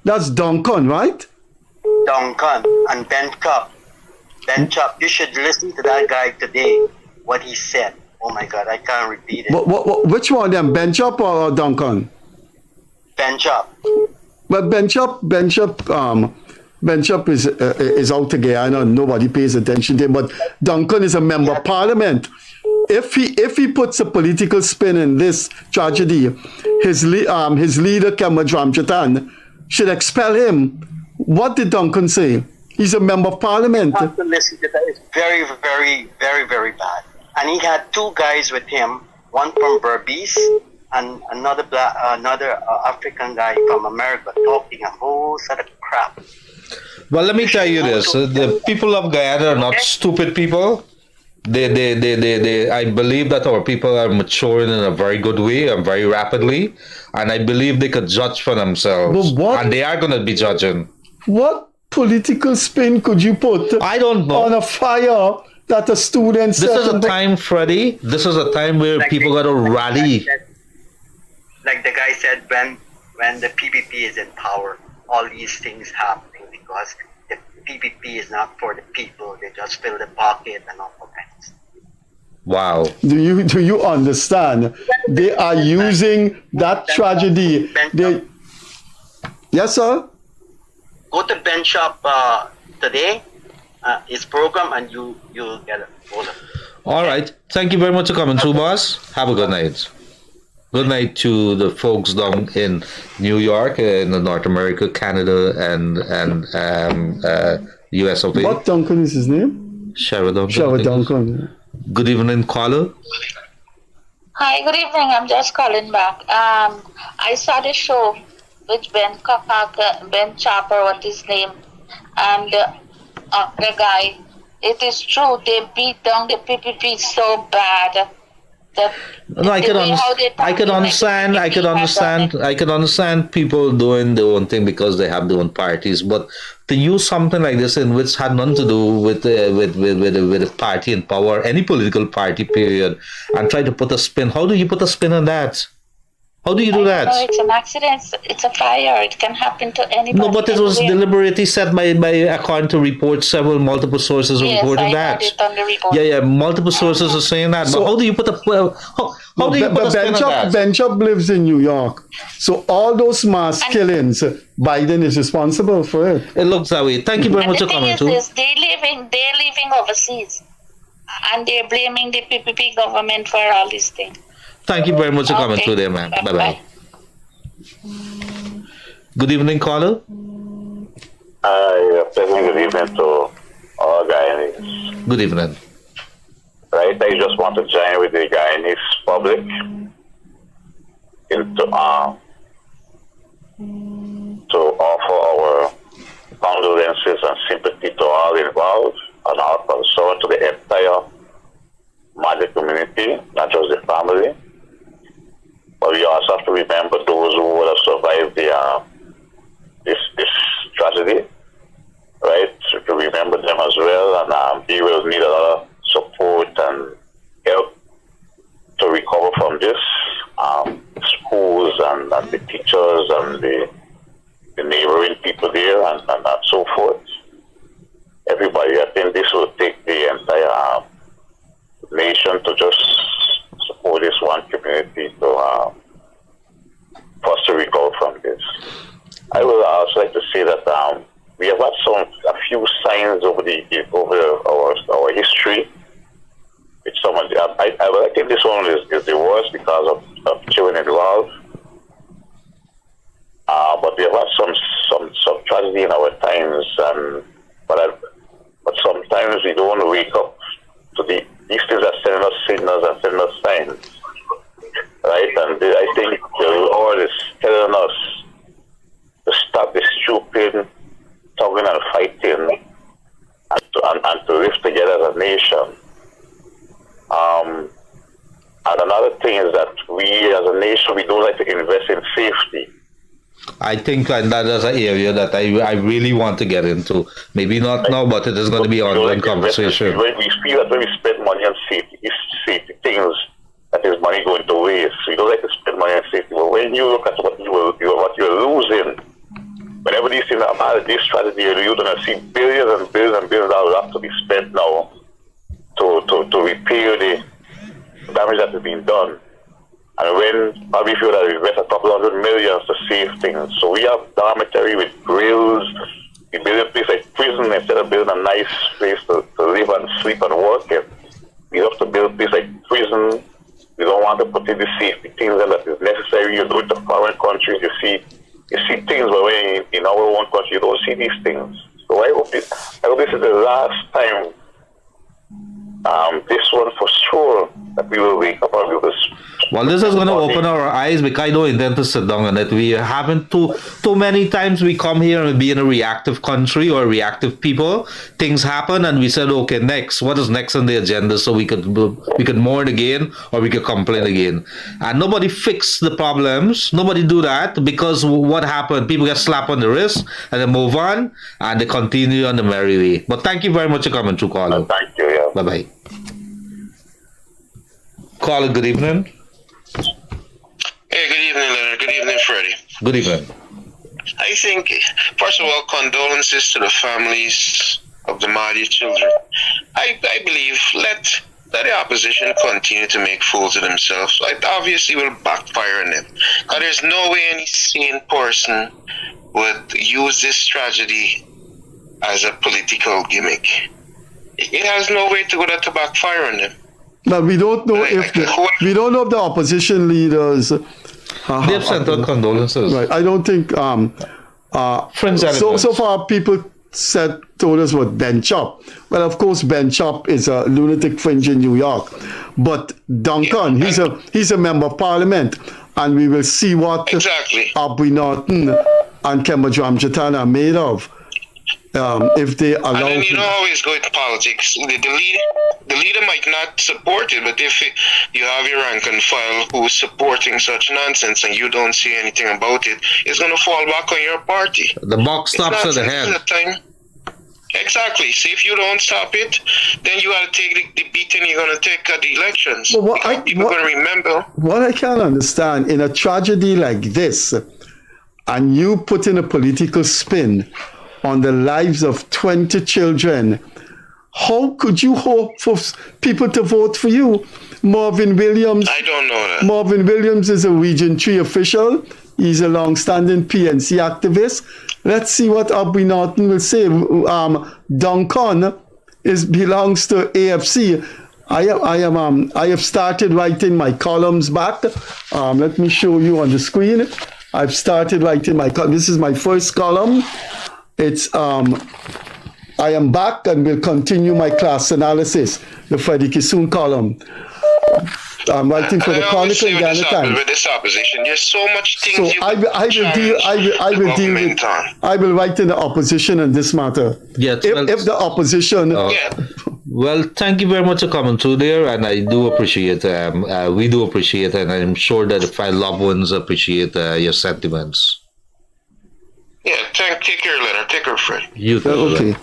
That's Duncan, right? Duncan and Ben Cup. Ben Cup, you should listen to that guy today, what he said. Oh my God, I can't repeat it. Which one of them, Ben Cup or Duncan? Ben Cup. But Ben Cup is out again. I know nobody pays attention to him, but Duncan is a member of parliament. If he puts a political spin in this tragedy, his leader, Kemaj Ramchatan, should expel him. What did Duncan say? He's a member of parliament. You have to listen to that. It's very, very, very, very bad. And he had two guys with him, one from Berbice and another African guy from America, talking a whole set of crap. Well, let me tell you this: the people of Guyana are not stupid people. They I believe that our people are maturing in a very good way and very rapidly, and I believe they could judge for themselves. And they are going to be judging. What political spin could you put? I don't know. On a fire that a student. This is a time, Freddie. This is a time where people got to rally. like the guy said, when the PPP is in power, all these things happening because the PPP is not for the people. They just fill the pocket and all that. Wow. Do you understand? They are using that tragedy. Yes, sir? Go to Ben Shop today, his program, and you'll get it. All right. Thank you very much for coming through, boss. Have a good night. Good night to the folks down in New York, in North America, Canada, and US of A. What Duncan is his name? Sheridan. Duncan. Good evening, caller. Hi, good evening. I'm just calling back. I saw the show with Ben Chopper, what his name, and the guy. It is true, they beat down the PPP so bad. No, I can understand people doing their own thing because they have their own parties, but to use something like this in which had nothing to do with a party in power, any political party period, and try to put a spin. How do you put a spin on that? How do you do that? No, it's an accident. It's a fire. It can happen to anybody. No, but it was deliberately set by according to reports. Multiple sources are reporting that. Yes, I heard it on the report. Yeah, multiple sources are saying that. So, but how do you put a how do you put a spin on that? Ben Chop lives in New York, so all those mass killings, Biden is responsible for it. It looks that way. Thank you very much for coming too. They're living overseas, and they're blaming the PPP government for all these things. Thank you very much for coming through there, man. Bye-bye. Good evening, caller. Good evening to all Guyanese. Good evening. Right, I just want to join with the Guyanese public to offer our condolences and sympathy to all involved and our concern to the entire Mali community, not just the family. But we also have to remember those who would have survived this tragedy, right? To remember them as well, and they will need a lot of support and help to recover from this. Schools and the teachers and the neighboring people there and so forth. Everybody, I think this will take the entire nation to just support this one community for us to recover from this. I would also like to say that we have had a few signs over our history. With some of I think this one is the worst because of children involved. But we have had some tragedy in our times, but sometimes we don't wake up to these things are sending us signals and sending us signs, right? And I think the Lord is telling us to stop this stupid tugging and fighting, and to live together as a nation. And another thing is that we as a nation, we don't like to invest in safety. I think that is an area that I really want to get into. Maybe not now, but it is going to be an ongoing conversation. When we feel that when we spend money on safety, it's safety things that is money going to waste. We don't like to spend money on safety. But when you look at what you're losing, whenever these things are this strategy, you're going to see billions and billions and billions of dollars have to be spent now to repair the damage that has been done. And when probably feel that we invest a couple $100 million to save things. So we have dormitory with grills. We build a place like prison instead of building a nice place to live and sleep and work in. We have to build a place like prison. We don't want to put in the safety things that is necessary. You do it to foreign countries, you see things, but when in our own country you don't see these things. So I hope this is the last time. This one for sure that we will wake up and we will. Well, this is going to open our eyes because I don't intend to sit down on it. We haven't too many times we come here and be in a reactive country or reactive people. Things happen and we said, okay, next. What is next on the agenda? So we could mourn again or we could complain again. And nobody fixed the problems. Nobody do that because what happened? People get slapped on the wrist and they move on and they continue on the merry way. But thank you very much for coming through, caller. Thank you. Yeah. Bye-bye. Caller, good evening. Hey, good evening, Leonard. Good evening, Freddie. Good evening. I think, first of all, condolences to the families of the Mahdi children. I believe let the opposition continue to make fools of themselves. It obviously will backfire on them. Because there's no way any sane person would use this tragedy as a political gimmick. It has no way to go to backfire on them. But we don't know if the opposition leaders they've sent out condolences. Right. I don't think friends. So far people told us about Ben Chop. Well, of course Ben Chop is a lunatic fringe in New York, but Duncan, he's a member of parliament, and we will see what Aubrey Norton and Kemba Ramjatan are made of. If they allow. And then you don't always go into politics. The leader might not support it, but if you have your rank and file who's supporting such nonsense and you don't see anything about it, it's going to fall back on your party. The buck stops at the head. Exactly. See, if you don't stop it, then you got to take the beating you're going to take at the elections. People are going to remember. What I can't understand, in a tragedy like this, and you put in a political spin on the lives of 20 children, how could you hope for people to vote for you? Marvin Williams. I don't know that. Marvin Williams is a Region 3 official. He's a long-standing PNC activist. Let's see what Aubrey Norton will say. Duncan belongs to AFC. I have started writing my columns back. Let me show you on the screen. I've started writing my column. This is my first column. It's I am back and will continue my class analysis, the Freddie Kissoon column. I'm writing for the Chronicle and Ghana Times. With this opposition, there's so much things I will write in the opposition on this matter. Yes, if the opposition. Well, thank you very much for coming through there, and I do appreciate. We do appreciate, and I'm sure that if our loved ones appreciate your sentiments. Yeah, take care, Leonard. Take care, Fred. You too. Okay.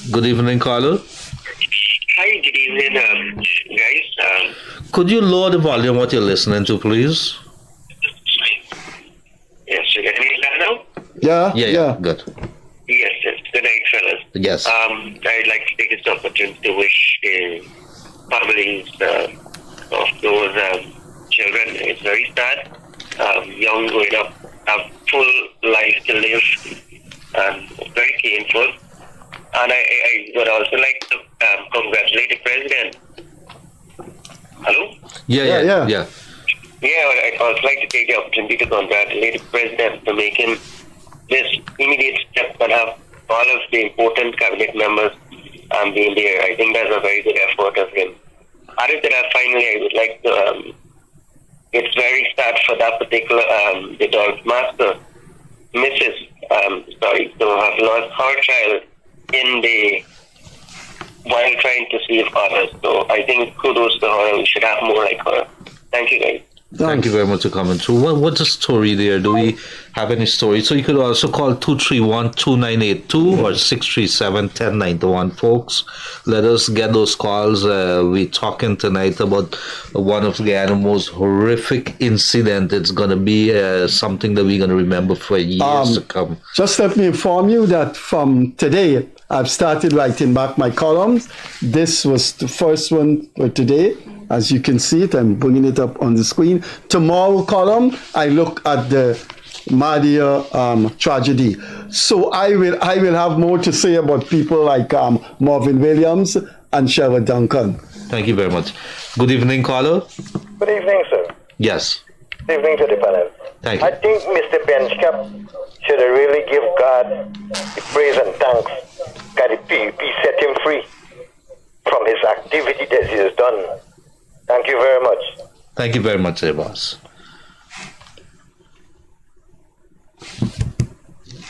Good evening, Carlo. Hi, good evening, guys. Could you lower the volume what you're listening to, please? Yes, you can hear me now? Yeah. Good. Yes. Good night, fellas. Yes. I'd like to take this opportunity to wish the families of those children. It's very sad. Young growing up, have full life to live, and very painful. And I would also like to congratulate the president. Hello? Yeah. Yeah, I'd also like to take the opportunity to congratulate the president for making this immediate step and have all of the important cabinet members being there. I think that's a very good effort of him. Added to that, finally, I would like to, it's very sad for that particular, the dog's master, Mrs. To have lost her child while trying to save others. So I think kudos to her. We should have more like her. Thank you, guys. Thank you very much for coming through. What's the story there? Do we have any story? So you could also call 231-2982 or 637-1091, folks. Let us get those calls. We're talking tonight about one of the most horrific incident. It's going to be something that we're going to remember for years to come. Just let me inform you that from today, I've started writing back my columns. This was the first one for today. As you can see it, I'm bringing it up on the screen. Tomorrow column, I look at the Mahdia tragedy. So I will have more to say about people like Marvin Williams and Sherrod Duncan. Thank you very much. Good evening, caller. Good evening, sir. Yes. Good evening to the panel. Thank you. I think Mr. Benchcap should really give God the praise and thanks. God, he set him free from his activity that he has done. Thank you very much. Thank you very much, boss.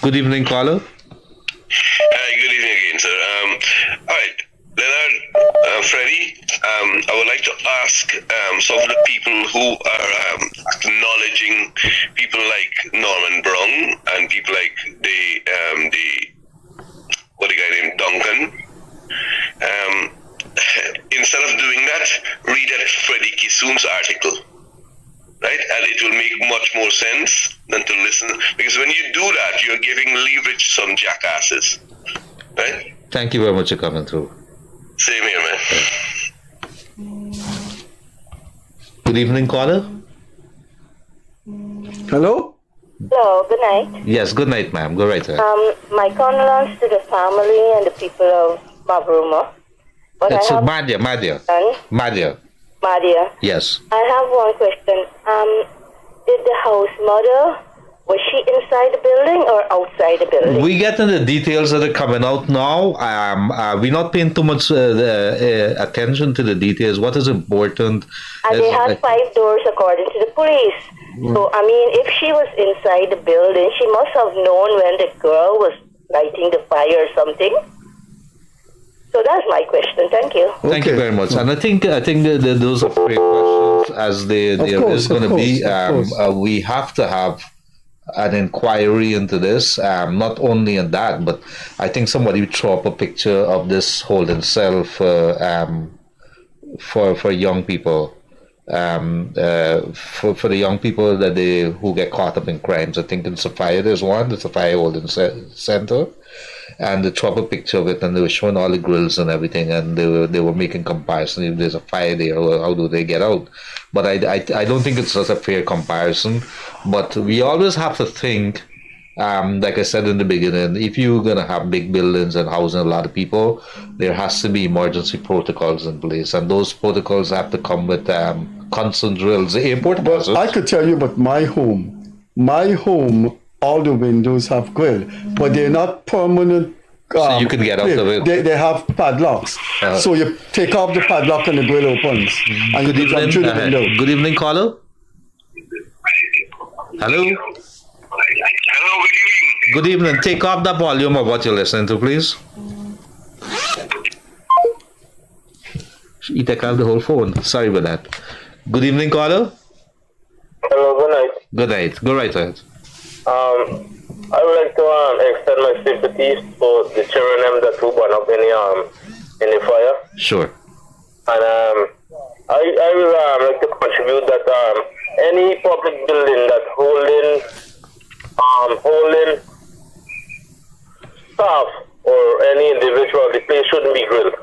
Good evening, caller. Hi, good evening again, sir. All right, Leonard, Freddie, I would like to ask some of the people who are acknowledging people like Norman Brown and people like the guy named Duncan. Instead of doing that, read that Freddie Kissoon's article. sense than to listen. Because when you do that, you're giving leverage to some jackasses. Right? Thank you very much for coming through. Same here, man. Good evening, caller. Hello? Hello, good night. Yes, good night, ma'am. Go right ahead. My condolences to the family and the people of Mavruma. But It's I have Madhya. Madia. Yes. I have one question. Did the house mother, was she inside the building or outside the building? We get into the details that are coming out now. We're not paying too much attention to the details. What is important? And they had 5 doors according to the police. So, I mean, if she was inside the building, she must have known when the girl was lighting the fire or something. So that's my question. Thank you. Thank you very much. And I think that those are great questions, as there is going to be. We have to have an inquiry into this. Not only in that, but I think somebody would throw up a picture of this holding cell for young people. For the young people who get caught up in crimes. I think in Sophia there's one. It's a fire holding center. And they threw up a picture of it, and they were showing all the grills and everything, and they were making comparison. If there's a fire there, how do they get out? But I don't think it's such a fair comparison. But we always have to think, like I said in the beginning, if you're going to have big buildings and housing a lot of people, there has to be emergency protocols in place, and those protocols have to come with constant drills. But I could tell you about my home. My home, all the windows have grill, but they're not permanent. So you can get out of it. They have padlocks. So you take off the padlock and the grill opens. And Good you jump evening. through the window. Good evening, caller. Hello. Good evening. Take off the volume of what you're listening to, please. You take off the whole phone. Sorry about that. Good evening, caller. Hello, good night. Good night. Go right ahead. I would like to extend my sympathies for the children that were born up in the fire. Sure. And I will like to contribute that any public building that holding staff or any individual, the place shouldn't be grilled.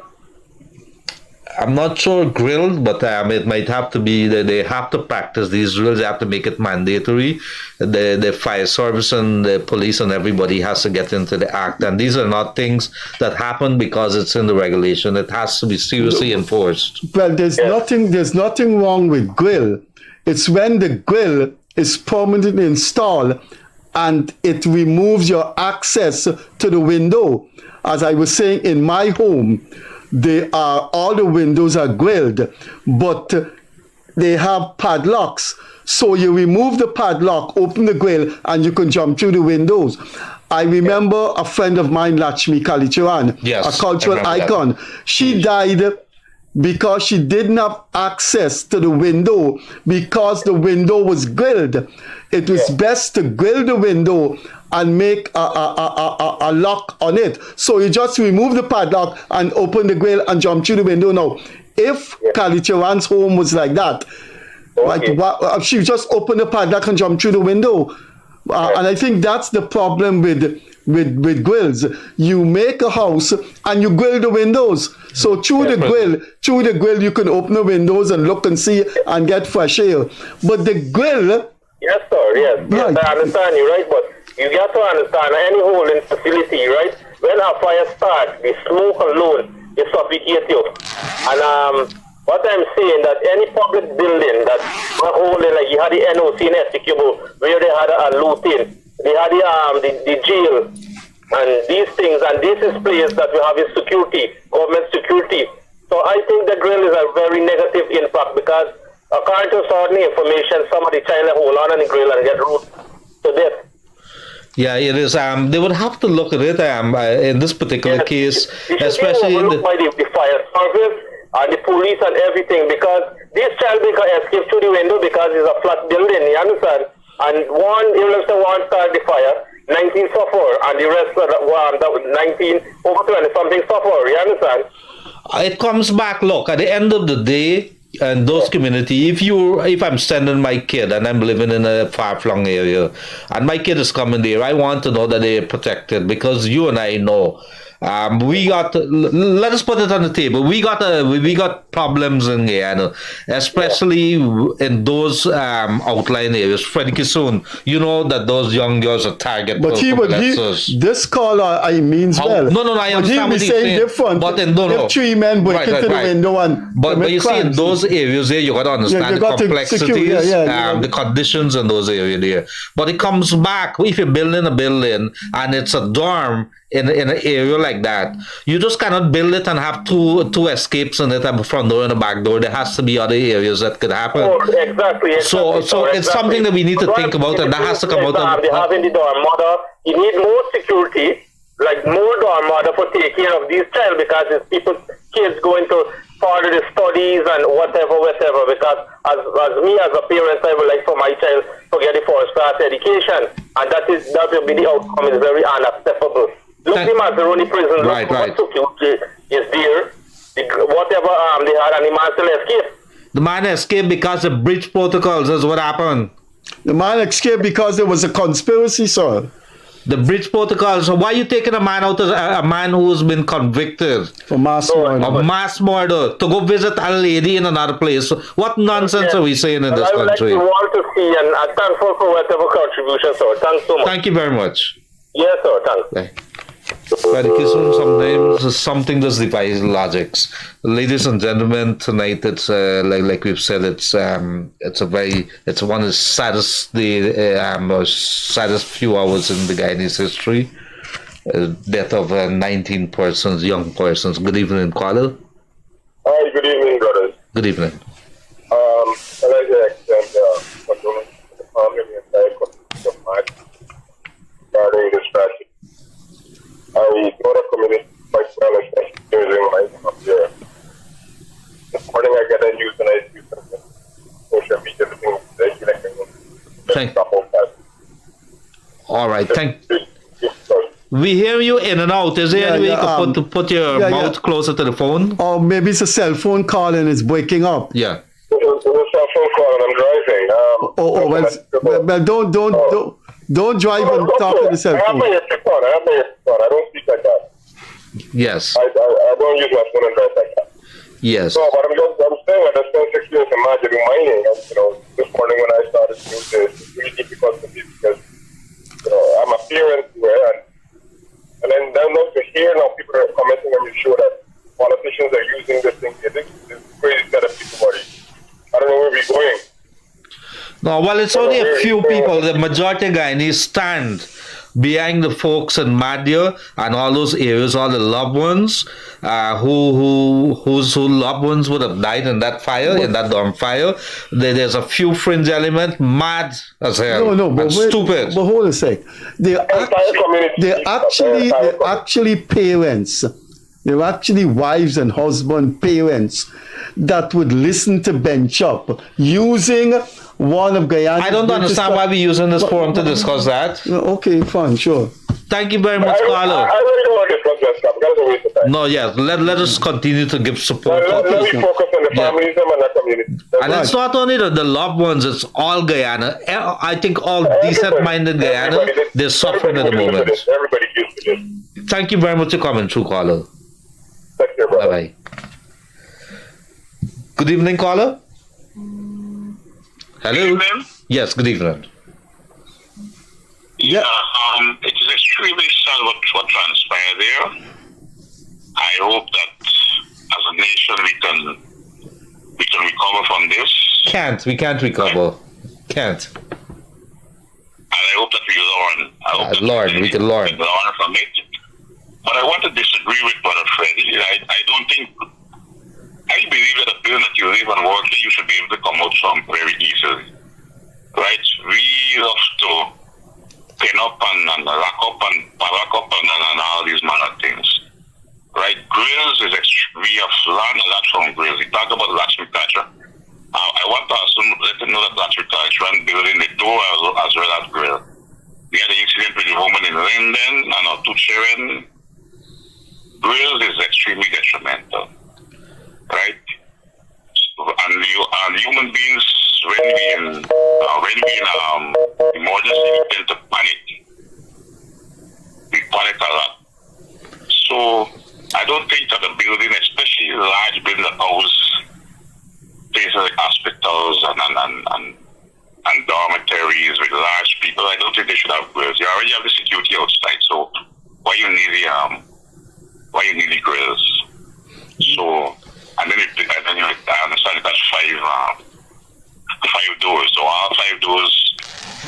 I'm not sure grilled, but it might have to be that they have to practice these drills. They have to make it mandatory. The fire service and the police and everybody has to get into the act. And these are not things that happen because it's in the regulation. It has to be seriously enforced. Well, there's nothing wrong with grill. It's when the grill is permanently installed and it removes your access to the window. As I was saying, in my home, all the windows are grilled, but they have padlocks. So you remove the padlock, open the grill, and you can jump through the windows. I remember a friend of mine, Lakshmi Kalicharan, a cultural icon. She died because she didn't have access to the window because the window was grilled. It was best to grill the window and make a lock on it. So you just remove the padlock and open the grill and jump through the window. Now, if Kalicharan's home was like that, she just opened the padlock and jump through the window. And I think that's the problem with grills. You make a house and you grill the windows. So through the grill, you can open the windows and look and see and get fresh air. But the grill... Yes, sir, yes. Right. I understand you, right? But you got to understand, any holding facility, right? When a fire starts, the smoke alone is suffocate you. And what I'm saying, that any public building that we're holding, like you had the NOC in Essequibo, where they had a looting, they had the jail, and these things, and this is place that we have is security, government security. So I think the grill is a very negative impact because according to certain information, some of the child hold on the grill and get root to death. Yeah, it is. They would have to look at it in this particular case, especially in by the fire service and the police and everything, because this child escaped through the window because it's a flat building, you understand? And even if the one started the fire, 19 suffer, and the rest of the 19 over 20 something suffer, you understand? It comes back, look, at the end of the day, and those community, if I'm sending my kid and I'm living in a far-flung area and my kid is coming there, I want to know that they're protected, because you and I know let us put it on the table. We got problems in Guyana, especially in those outlying areas. Freddie Kissoon, you know that those young girls are target But this caller, I means well. No, I understand what he's saying. Different. But if three men break into the window and but you see, in those areas there, you got to understand the complexities, the conditions in those areas there. But it comes back if you're building a building and it's a dorm in an area like that, you just cannot build it and have two escapes in it, a front door and a back door. There has to be other areas that could happen. Oh, exactly. So it's something that we need to think about, and that has to come out of they have in the dorm mother. You need more security, like more dorm mother for taking care of these child, because it's kids going to further the studies and whatever. Because as me as a parent, I would like for my child to get the first class education, and that will be the outcome. Is very unacceptable. Look him at the only prison. Right. Is there. Whatever they had, and the man still escaped. The man escaped because of breach protocols. That's what happened. The man escaped because there was a conspiracy, sir. The breach protocols. So why are you taking a man out, a man who's been convicted for mass murder? Of mass murder, to go visit a lady in another place? What nonsense are we saying in this country? I want to see, and I thank for whatever contribution, sir. Thanks so much. Thank you very much. Yes, sir. Thanks. Bye. Freddie Kissoon, sometimes something just defies logics. Ladies and gentlemen, tonight it's like we've said, it's one of the saddest saddest few hours in the Guyanese history. Death of 19 persons, young persons. Good evening, Carlo. Hi, good evening, brothers. Good evening. I'd like to extend condolences to the family and the entire community of March regarding this tragedy. I know the community quite well, especially during my time up here. This morning I get a news and I see something social media things. All right, we hear you in and out. Is there any way you can put your mouth closer to the phone? Or maybe it's a cell phone call and it's breaking up. Yeah. It's a cell phone call and I'm driving. Don't drive and talk to the cell phone. I don't speak like that. Yes. I don't use my phone and drive like that. Yes. So, but I'm saying I spent 6 years in marketing mining, and this morning when I started to do this, it's really difficult for me because I'm a parent and then not to hear now people are commenting on your show that politicians are using this thing. It's crazy set of people, buddy. I don't know where we're going. No, well, it's only a few people. The majority of Guyanese stand behind the folks in Madhya and all those areas, all the loved ones whose loved ones would have died in that fire, in that dorm fire. There's a few fringe element, mad as hell, and stupid. But hold a sec. They're actually parents. They're actually wives and husband parents that would listen to Ben Chop using one of Guyana's... I don't understand why we're using this forum to discuss that. Okay, fine, sure. Thank you very much, Carlo. I really don't want to discuss that stuff. That's a waste of time. No, yes. Let us continue to give support. Let me focus on the families and the community. And it's not only the loved ones, it's all Guyana. I think all decent-minded Guyana, they're suffering at the moment. Everybody used to this. Thank you very much for coming through, Carlo. Take care, brother. Bye-bye. Good evening, caller. Hello. Good evening. Yes, good evening. Yeah, it is extremely sad what transpired there. I hope that as a nation we can recover from this. We can't recover. Can't. And I hope that we learn. We can learn. Learn from it. But I want to disagree with Brother Freddie. I believe that a building that you live and work in, you should be able to come out from very easily. Right? We love to pin up and lock up and pack up and all these manner of things. Right? Grills is we have learned a lot from grills. We talk about Lakshmi Katra. I want to also let them know that Lakshmi Katra ran building the door as well as grill. We had an incident with the woman in Linden and our two children. Grills is extremely detrimental. Right? So and human beings, when we in emergency, we tend to panic. We panic a lot. So I don't think that the building, especially large buildings that house places like hospitals and dormitories with large people, I don't think they should have grills. You already have the security outside, so why you need the grills? So and then I understand that's five doors. So all 5 doors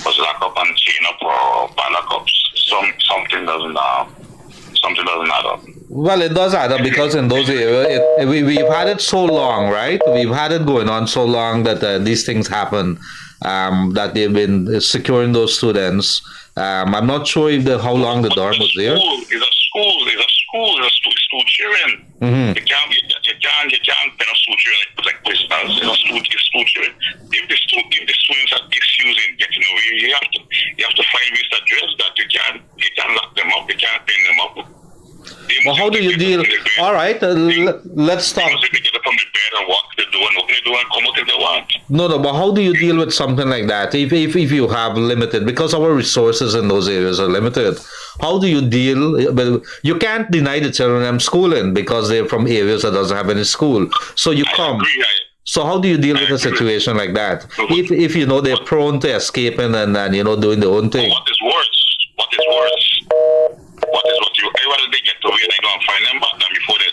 was locked up and chain up or padlock up. Something doesn't add up. Well, it does add up because in those areas, we've had it so long, right? We've had it going on so long that these things happen, that they've been securing those students. I'm not sure if how long the dorm was there. It's school children. Mm-hmm. You can't pen a school children like prisoners. It's school children. If the students have issues in getting away, you have to find ways to address that. You can't lock them up. You can't pen them up. Well, how do you deal? All right, let's talk. They get up from the bed and walk the door and open the door and come out if they want. No, but how do you deal with something like that? If you have limited, because our resources in those areas are limited, how do you deal? Well, you can't deny the children them schooling because they're from areas that doesn't have any school. So you come. So how do you deal with a situation like that? If you know they're prone to escaping and doing their own thing. What is worse? I rather they get away and they don't find them back than before they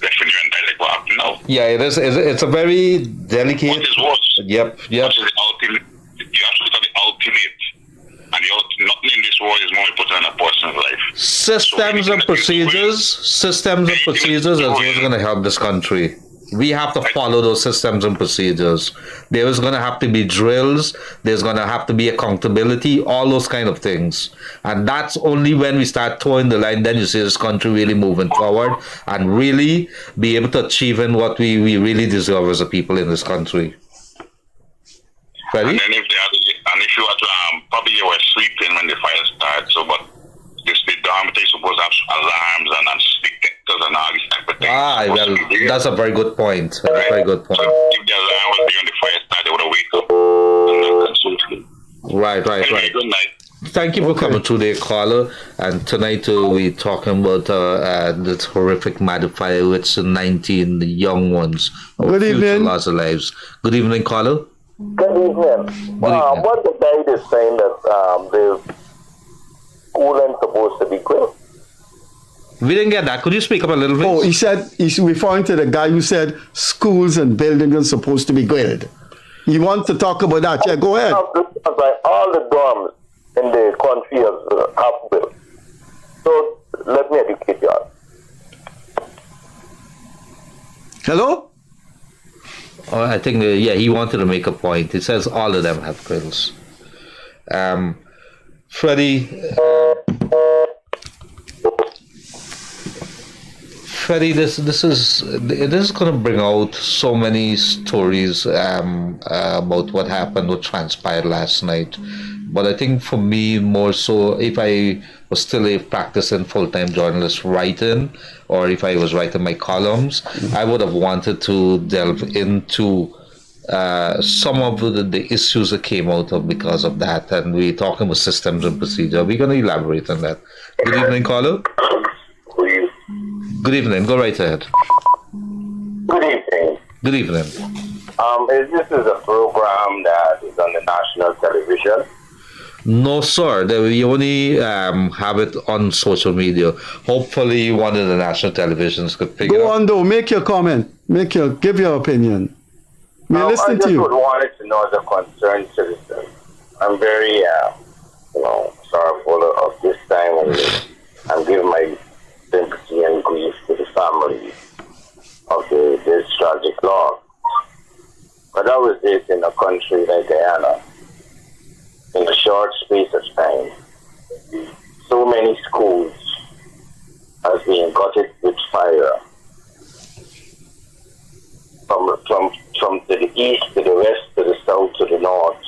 finish and die like what happened now. Yeah, it is. It's a very delicate. What is worse? Yep. What is the ultimate? You have to look at the ultimate. And nothing in this world is more important than a person's life. Systems and procedures is what's going to help this country. We have to follow those systems and procedures. There is going to have to be drills. There's going to have to be accountability, all those kind of things. And that's only when we start towing the line, then you see this country really moving forward and really be able to achieve in what we really deserve as a people in this country. Freddie? And then if you were to, probably you were sleeping when the fire started, so but the dormitory is supposed to have alarms and stick detectors and all these type of things. Well, that's a very good point. That's a very good point. So if the alarm was there when the fire started, they would have wake up and not consult. Right. Anyway, good night. Thank you for coming through there, caller. And tonight we're talking about this horrific mad fire with 19 young ones. Good evening. Lost their lives. Good evening, caller. Good evening. What the guide is saying that the school ain't supposed to be grilled. We didn't get that. Could you speak up a little bit? Oh, he said he's referring to the guy who said schools and buildings are supposed to be grilled. You want to talk about that? Yeah, go ahead. All the dorms in the country have built. So let me educate you. Hello? Oh, I think, he wanted to make a point. It says all of them have grills. Freddie, this is going to bring out so many stories about what happened, what transpired last night. But I think for me, more so, if I was still a practicing full-time journalist writing, or if I was writing my columns, I would have wanted to delve into some of the issues that came out of because of that. And we're talking about systems and procedure. We're going to elaborate on that. Good evening, caller. Good evening. Go right ahead. Good evening. Good evening. This is a program that is on the national television. No, sir. We only have it on social media. Hopefully, one of the national televisions could pick it up. Go on, though. Make your comment. Give your opinion. We're listening to you. I just wanted to know as a concerned citizen. I'm very, sorrowful of this time, and I'm giving my sympathy and grief to the family of this tragic loss. But I was this in a country like Guyana, in a short space of time. So many schools have been gutted with fire. From to the east, to the west, to the south, to the north,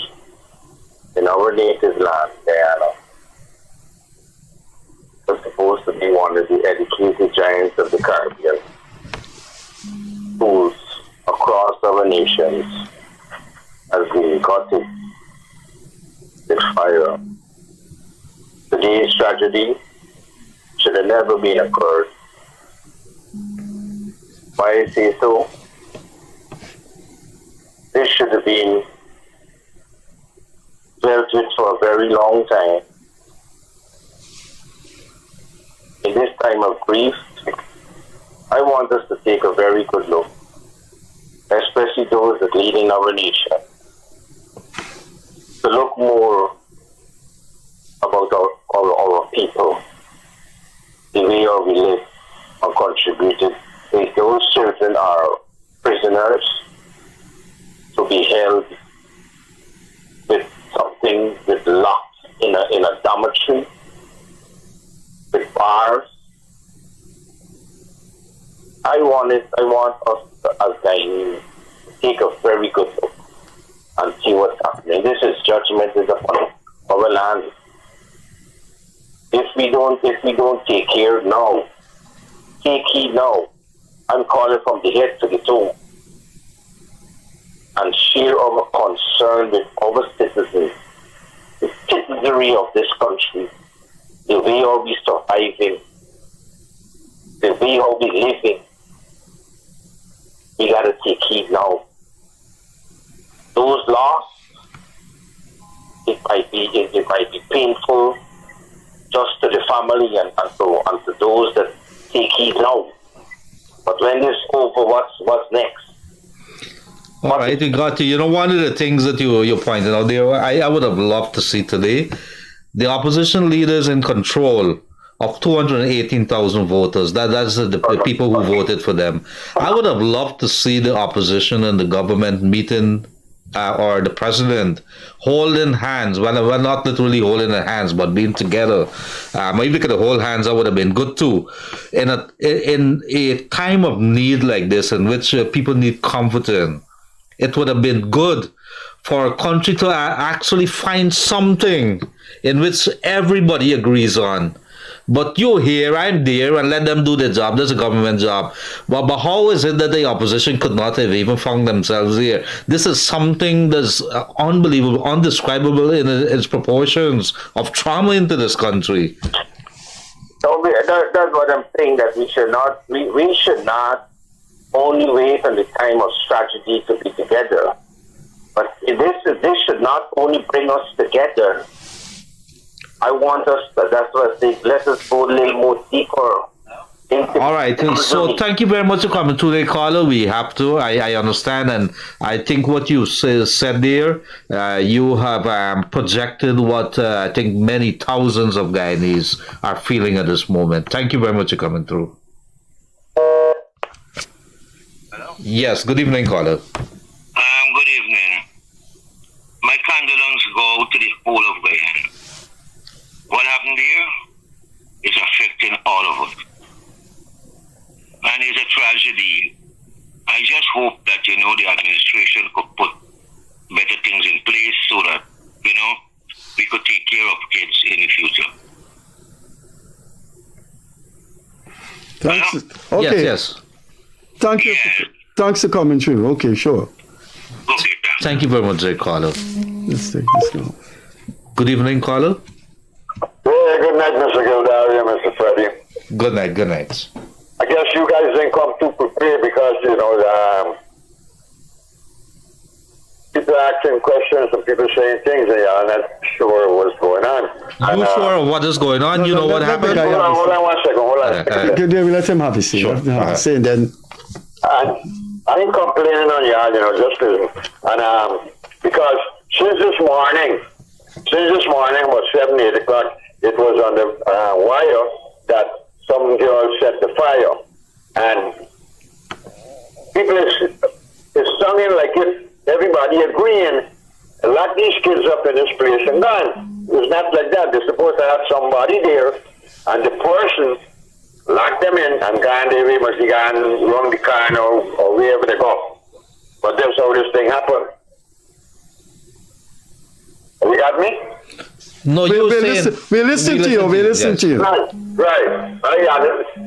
in our native land, Guyana. It's supposed to be one of the educated giants of the Caribbean. Schools across our nations has been gutted with fire. Today's tragedy should have never been occurred. Why I say so? This should have been dealt with for a very long time. In this time of grief, I want us to take a very good look, especially those that lead in our nation, to look more about our people, the way we live and contributed. If those children are prisoners, to be held with something with locked in a dormitory with bars. I want us as Guyanese to take a very good look and see what's happening. This is judgment is upon our land. If we don't take care now, take heed now. I'm calling from the head to the toe and share our concern with our citizens, the citizenry of this country, the way how we surviving, the way how we living. We gotta take heed now. Those lost, it might be painful just to the family and to those that take heed now. But when this over, what's next? All right, we got you. You know, one of the things that you pointed out there, I would have loved to see today, the opposition leaders in control of 218,000 voters. That's the people who voted for them. I would have loved to see the opposition and the government meeting, or the president holding hands. Well, we're not literally holding their hands, but being together. Maybe they could hold hands. That would have been good too. In a time of need like this, in which people need comforting, it would have been good for a country to actually find something in which everybody agrees on. But you're here, I'm there, and let them do their job. That's a government job. But how is it that the opposition could not have even found themselves here? This is something that's unbelievable, undescribable in its proportions of trauma into this country. So that's what I'm saying, that we should not only wait on the time of tragedy to be together. But this should not only bring us together. I want us, that's what I say, let us go a little more deeper. All right, so thank you very much for coming today, caller. We have to, I understand, and I think what you said there, you have projected what I think many thousands of Guyanese are feeling at this moment. Thank you very much for coming through. Hello? Yes, good evening, caller. Good evening. My condolences go to the whole of Guyana. What happened here is affecting all of us. And it's a tragedy. I just hope that, the administration could put better things in place so that, we could take care of kids in the future. Thanks. Okay. Yes. Thank you. Thanks for coming through. Okay, sure. Okay, thank you very much, caller. Let's take this now. Good evening, caller. Yeah, good night, Mr. Gildarie and Mr. Freddie. Good night. I guess you guys didn't come too prepared because, people asking questions and people saying things and you're not sure what's going on. You sure of what is going on? You know what happened? Hold on 1 second. Hold on. Good day, we let him have his say. Sure. Say then. I ain't complaining on y'all, just listen. And because since this morning, about 7, 8 o'clock, it was on the wire that some girl set the fire. And people is sounding like if everybody agreeing, lock these kids up in this place and gone. It's not like that. They're supposed to have somebody there, and the person lock them in and gone there. We must be gone run the car or wherever they go. But that's how this thing happened. You got me? No, we listen to you. We listen to you. Right.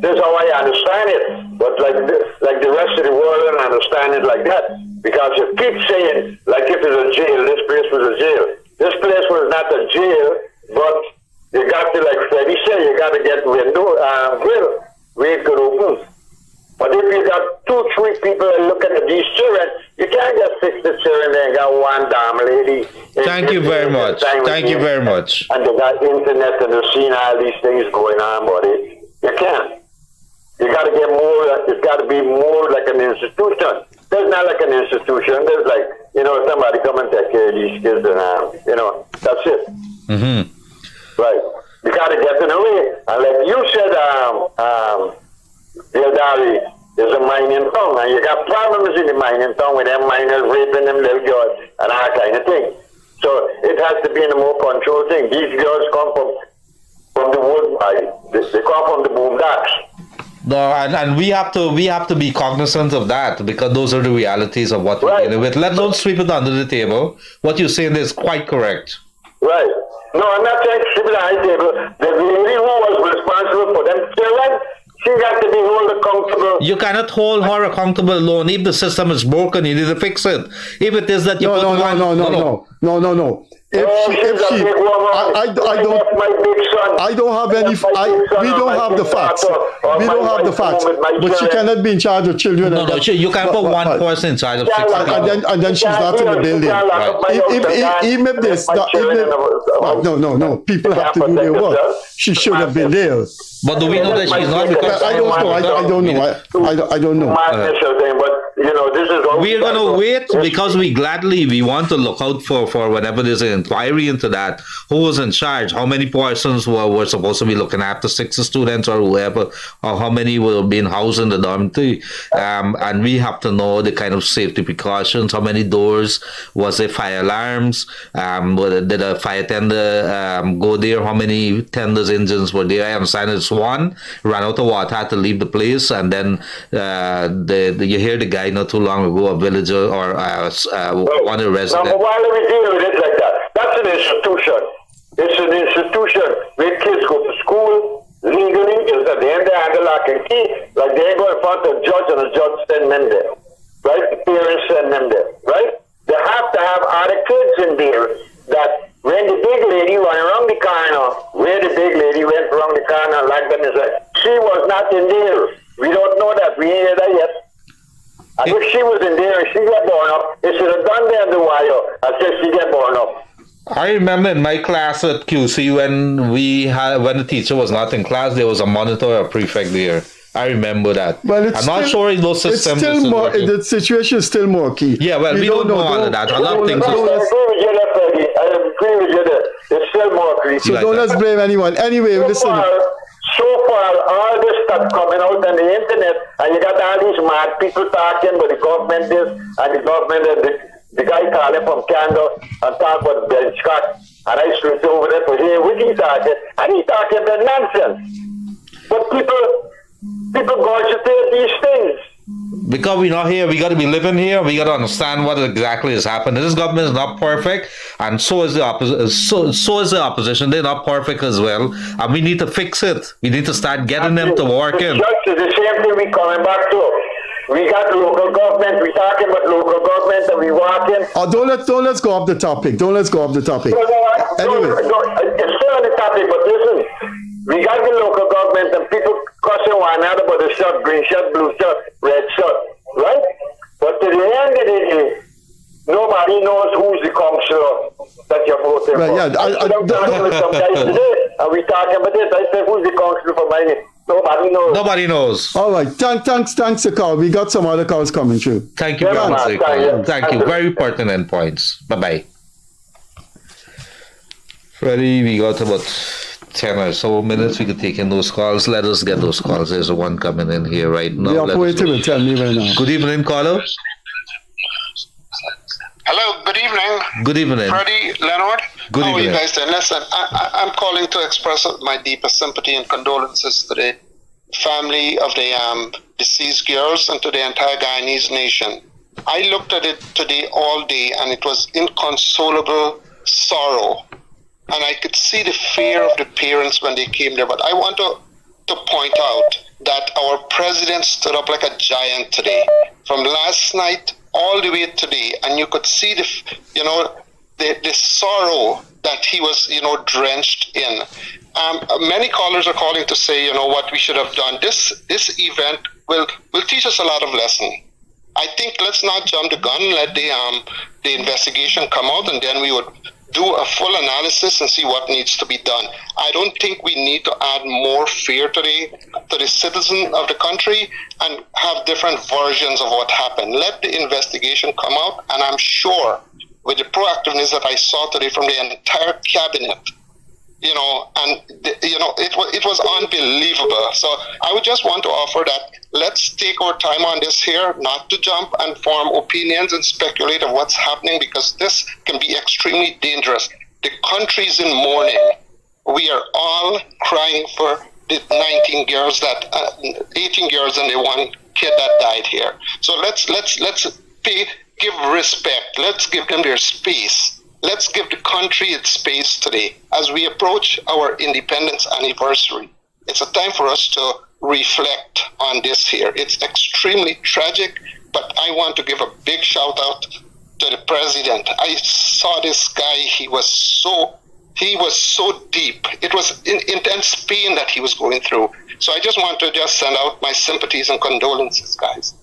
This is how I understand it. But like the rest of the world don't understand it like that. Because you keep saying, like if it's a jail, this place was a jail. This place was not a jail, but you got to, like Freddie said, you got to get window, grill, where it could open. But if you got 2, 3 people looking at these children, you can't just fix the children and got one damn lady. Thank you very much. Thank you very much. And they got internet and they're seeing all these things going on, buddy. You can't. You got to get more, it's got to be more like an institution. There's not like an institution. There's like, somebody come and take care of these kids and, that's it. Mm-hmm. Right. You got to get in the way. And like you said, Gildarie is a mining town, and you got problems in the mining town with them miners raping them little girls and all kind of thing. So it has to be in a more controlled thing. These girls come from the wood, they come from the boondocks. No, and we have to be cognizant of that, because those are the realities of what we're dealing with. Don't sweep it under the table. What you're saying is quite correct. Right. No, I'm not saying sweep it under the table. The lady who was responsible for them children, she got to be held accountable. You cannot hold her accountable alone. If the system is broken, you need to fix it. If it is that you No. We don't have the facts. But she cannot be in charge of children. No, you can't put one person in charge of 6 people. And then she's not in the building. Even if there's not, no. People have to do their work. She should have been there. But do we know that she's not? Because I don't know. We're gonna wait because we want to look out for whenever there's an inquiry into that. Who was in charge? How many persons were supposed to be looking after 6 students or whoever, or how many were being housed in the dormitory? And we have to know the kind of safety precautions. How many doors? Was there fire alarms? Did a fire tender go there? How many tenders engines were there? I understand it's one ran out of water, had to leave the place, and then you hear the guy not too long ago, a villager or one of the residents. Now, why do we deal with it like that? That's an institution. It's an institution where kids go to school legally. Is at the end they have the lock and key. Like they go in front of a judge and the judge send them there. Right? The parents send them there. Right? They have to have other kids in there that when the big lady went around the corner, where the big lady went around the corner like them, she was not in there. We don't know that. We ain't heard that yet. And if she was in there and she got born up, it should have done there in the wire until she get born up. I remember in my class at QC when the teacher was not in class, there was a monitor or a prefect there. I remember that. Well, I'm not sure in those systems. It's still more. The situation is still murky. Yeah, well, we don't know all of that. A lot of things. I agree with you there. It's still murky. So don't let's blame anyone. Anyway, listen. So far, all this stuff coming out on the internet, and you got all these mad people talking, but the government this and the government the guy calling from Canada and talk about Ben Scott, and I switch over there for here. What he talking? And he talking about nonsense. But people gorgetate these things. Because we're not here, we got to be living here. We got to understand what exactly is happening. This government is not perfect, and so is the opposition. They're not perfect as well, and we need to fix it. We need to start getting them to work in. It's the same thing we coming back to. We got local government. We talking about local government, and we walking. Oh, don't let's go off the topic. Anyway, it's still on the topic, but listen. We got the local government and people cussing one another about the shirt, green shirt, blue shirt, red shirt, right? But to the end of the day, nobody knows who's the councillor that you're voting for. Yeah, I'm talking with some guys today, and we talking about this. I said, who's the councillor for mining? Nobody knows. Nobody knows. All right. Thanks, Carl. We got some other calls coming through. Thank you very much. Thank you. Very pertinent points. Bye-bye. Freddie, we got about 10 or so minutes. We could take in those calls. Let us get those calls. There's one coming in here right now. The operator will tell me right now. Good evening, caller. Hello, good evening. Good evening. Freddie, Leonard. Good How evening. are you guys doing? Listen, I'm calling to express my deepest sympathy and condolences to the family of the deceased girls and to the entire Guyanese nation. I looked at it today all day, and it was inconsolable sorrow. And I could see the fear of the parents when they came there. But I want to point out that our president stood up like a giant today. From last night all the way today, and you could see the sorrow that he was, drenched in. Many callers are calling to say, what we should have done. This event will teach us a lot of lessons. I think let's not jump the gun. Let the investigation come out, and then we would do a full analysis and see what needs to be done. I don't think we need to add more fear to the citizen of the country and have different versions of what happened. Let the investigation come out, and I'm sure with the proactiveness that I saw today from the entire cabinet, it was unbelievable. So I would just want to offer that let's take our time on this here, not to jump and form opinions and speculate of what's happening, because this can be extremely dangerous. The country's in mourning. We are all crying for the 18 girls and the one kid that died here. So let's give respect. Let's give them their space. Let's give the country its space today as we approach our independence anniversary. It's a time for us to reflect on this here. It's extremely tragic, but I want to give a big shout out to the president. I saw this guy. He was so deep. It was intense pain that he was going through. So I just want to send out my sympathies and condolences, guys.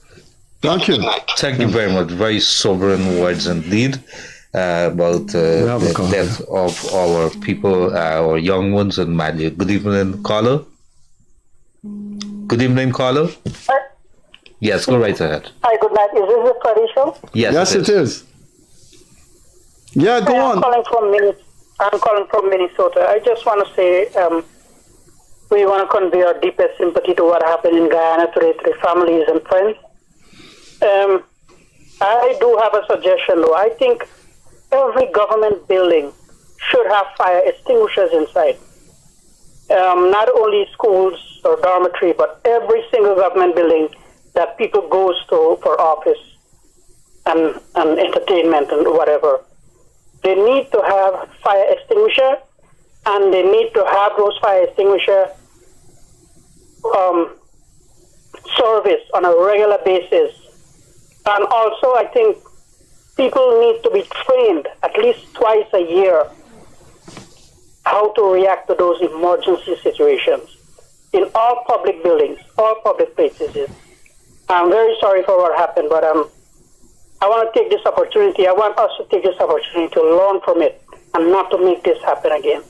Thank you. Thank you very much. Very sovereign words indeed. About the death of our people, our young ones in Mali. Good evening, caller. Good evening, caller. Yes, go right ahead. Hi, good night. Is this the Freddie show? Yes, it is. Yeah, go on. I'm calling from Minnesota. I just want to say we want to convey our deepest sympathy to what happened in Guyana to the families and friends. I do have a suggestion, though. I think every government building should have fire extinguishers inside. Not only schools or dormitory, but every single government building that people goes to for office and entertainment and whatever. They need to have fire extinguisher, and they need to have those fire extinguisher service on a regular basis. And also, I think people need to be trained at least twice a year how to react to those emergency situations in all public buildings, all public places. I'm very sorry for what happened, but I want to take this opportunity. I want us to take this opportunity to learn from it and not to make this happen again.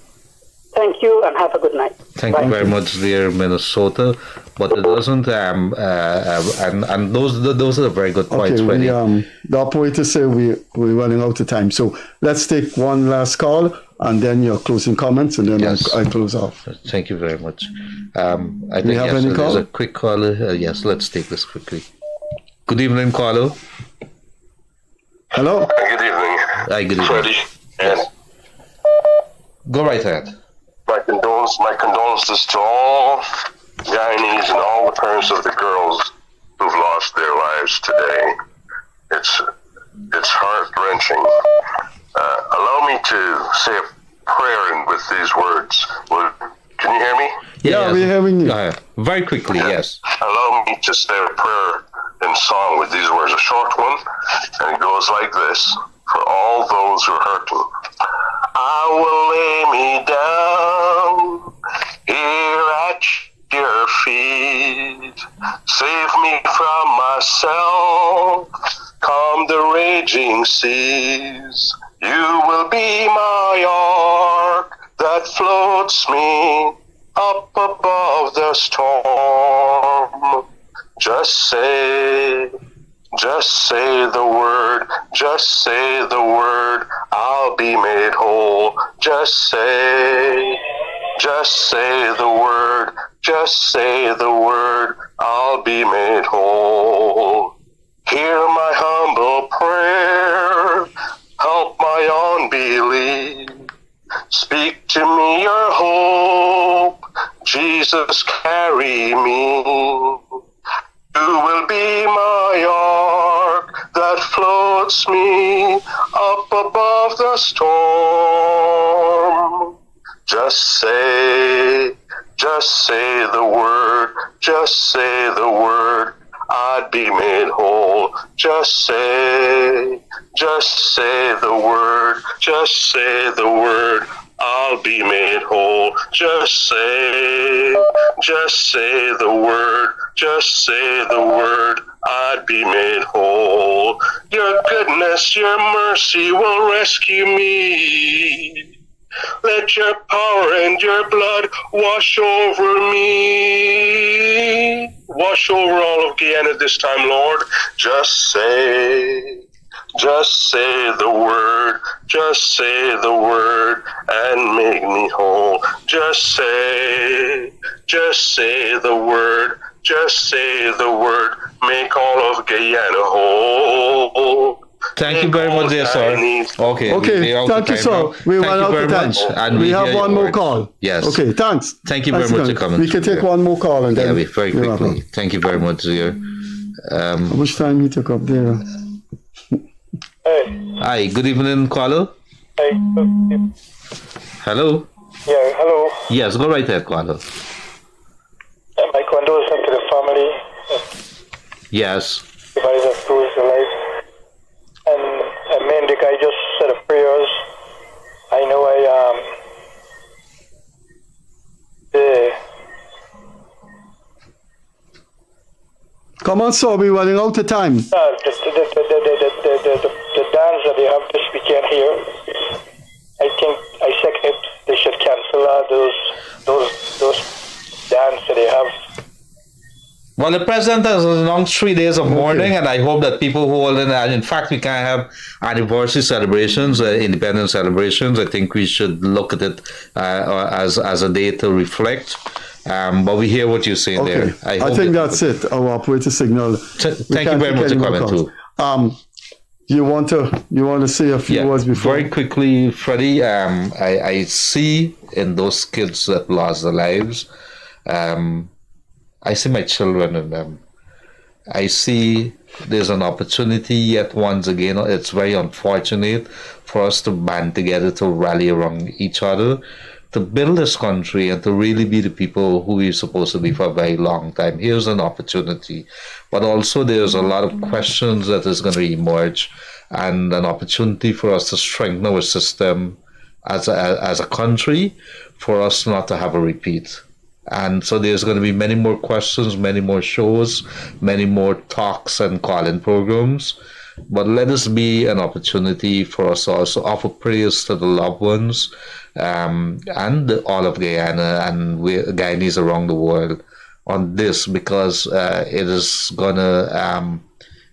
Thank you and have a good night. Thank you very much, dear Minnesota. But it doesn't, and those are very good points, Freddie. The operator said we're running out of time. So let's take one last call and then your closing comments, and then I close off. Thank you very much. I think there's a quick caller. Yes, let's take this quickly. Good evening, caller. Hello. Good evening. Hi, good evening. Freddie. Yes. Go right ahead. My condolences to all Guyanese and all the parents of the girls who've lost their lives today. It's heart-wrenching. Allow me to say a prayer with these words. Can you hear me? Yeah, we're hearing you. Very quickly, yes. Allow me to say a prayer in song with these words, a short one, and it goes like this: for all those who are hurting. I will lay me down here at your feet. Save me from myself, calm the raging seas. You will be my ark that floats me up above the storm. Just say the word, just say the word, I'll be made whole. Just say the word, just say the word, I'll be made whole. Hear my humble prayer, help my unbelief. Speak to me your hope, Jesus carry me. You will be my ark that floats me up above the storm. Just say the word, just say the word, I'd be made whole. Just say the word, just say the word, I'll be made whole. Just say the word, just say the word, I'd be made whole. Your goodness, your mercy will rescue me. Let your power and your blood wash over me. Wash over all of Guyana this time, Lord. Just say the word, just say the word, and make me whole. Just say the word, just say the word, make all of Guyana whole. Thank you very much, dear sir. Okay, thank you, sir. We run out of time. And we have one more call. Yes. Okay, thanks. Thank you very much for coming. We can take one more call and then. Yeah, very quickly. Thank you very much, dear. How much time you took up there? Hey. Hi, good evening, caller. Hey. Hello. Yeah, hello. Yes, go right ahead, caller. My condolences to the family. Yes. If I just lose the life. And Mendic, I just said a prayers. I know Come on, sir, we're running out of time. The dance that they have this weekend here, I think I second it. They should cancel those dance that they have. Well, the president has announced 3 days of mourning, and I hope that people who hold in fact, we can have anniversary celebrations, independence celebrations. I think we should look at it as a day to reflect. But we hear what you're saying there. I think that's it. Our operator signal. Thank you very much for coming through. You want to say a few words before? Very quickly, Freddie. I see in those kids that lost their lives. I see my children in them. I see there's an opportunity yet once again. It's very unfortunate for us to band together, to rally around each other, to build this country and to really be the people who we're supposed to be for a very long time. Here's an opportunity. But also there's a lot of questions that is going to emerge, and an opportunity for us to strengthen our system as a country, for us not to have a repeat. And so there's going to be many more questions, many more shows, many more talks and call-in programs. But let this be an opportunity for us to also offer prayers to the loved ones, and all of Guyana and Guyanese around the world on this, because it is going to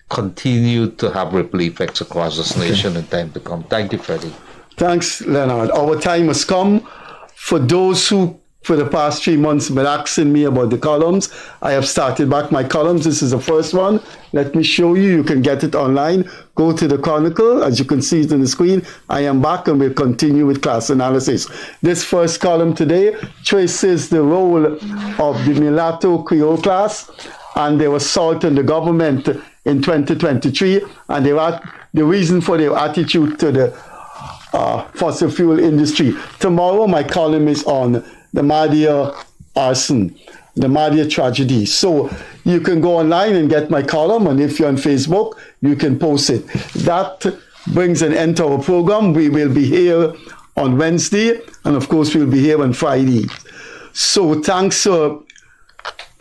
continue to have ripple effects across this nation in time to come. Thank you, Freddie. Thanks, Leonard. Our time has come. For those who for the past 3 months been asking me about the columns, I have started back my columns. This is the first one. Let me show you. You can get it online. Go to the Chronicle. As you can see it on the screen, I am back and we'll continue with class analysis. This first column today traces the role of the mulatto Creole class and their assault on the government in 2023 and the reason for their attitude to the fossil fuel industry. Tomorrow, my column is on the Mahdia arson, the Mahdia tragedy. So you can go online and get my column, and if you're on Facebook, you can post it. That brings an end to our program. We will be here on Wednesday, and of course, we'll be here on Friday. So thanks for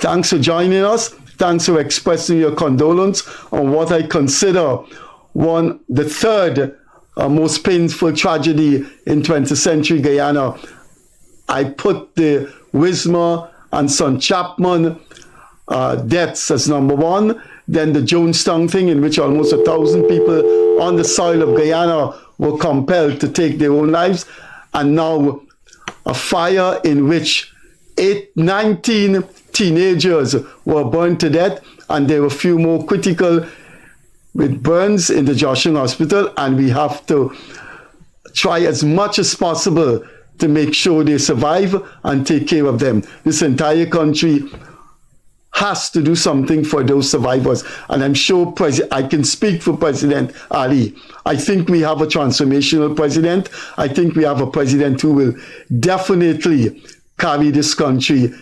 joining us. Thanks for expressing your condolence on what I consider the third most painful tragedy in 20th century Guyana. I put the Wismar and Son Chapman deaths as number one, then the Jonestown thing in which almost 1,000 people on the soil of Guyana were compelled to take their own lives, and now a fire in which 19 teenagers were burned to death, and there were a few more critical with burns in the Joshua Hospital, and we have to try as much as possible to make sure they survive and take care of them. This entire country has to do something for those survivors. And I'm sure I can speak for President Ali. I think we have a transformational president. I think we have a president who will definitely carry this country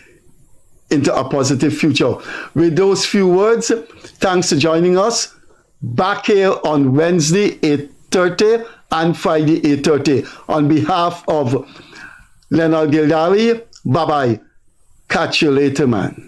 into a positive future. With those few words, thanks for joining us. Back here on Wednesday, 8:30 and Friday, 8:30. On behalf of Leonard Gildarie, bye-bye. Catch you later, man.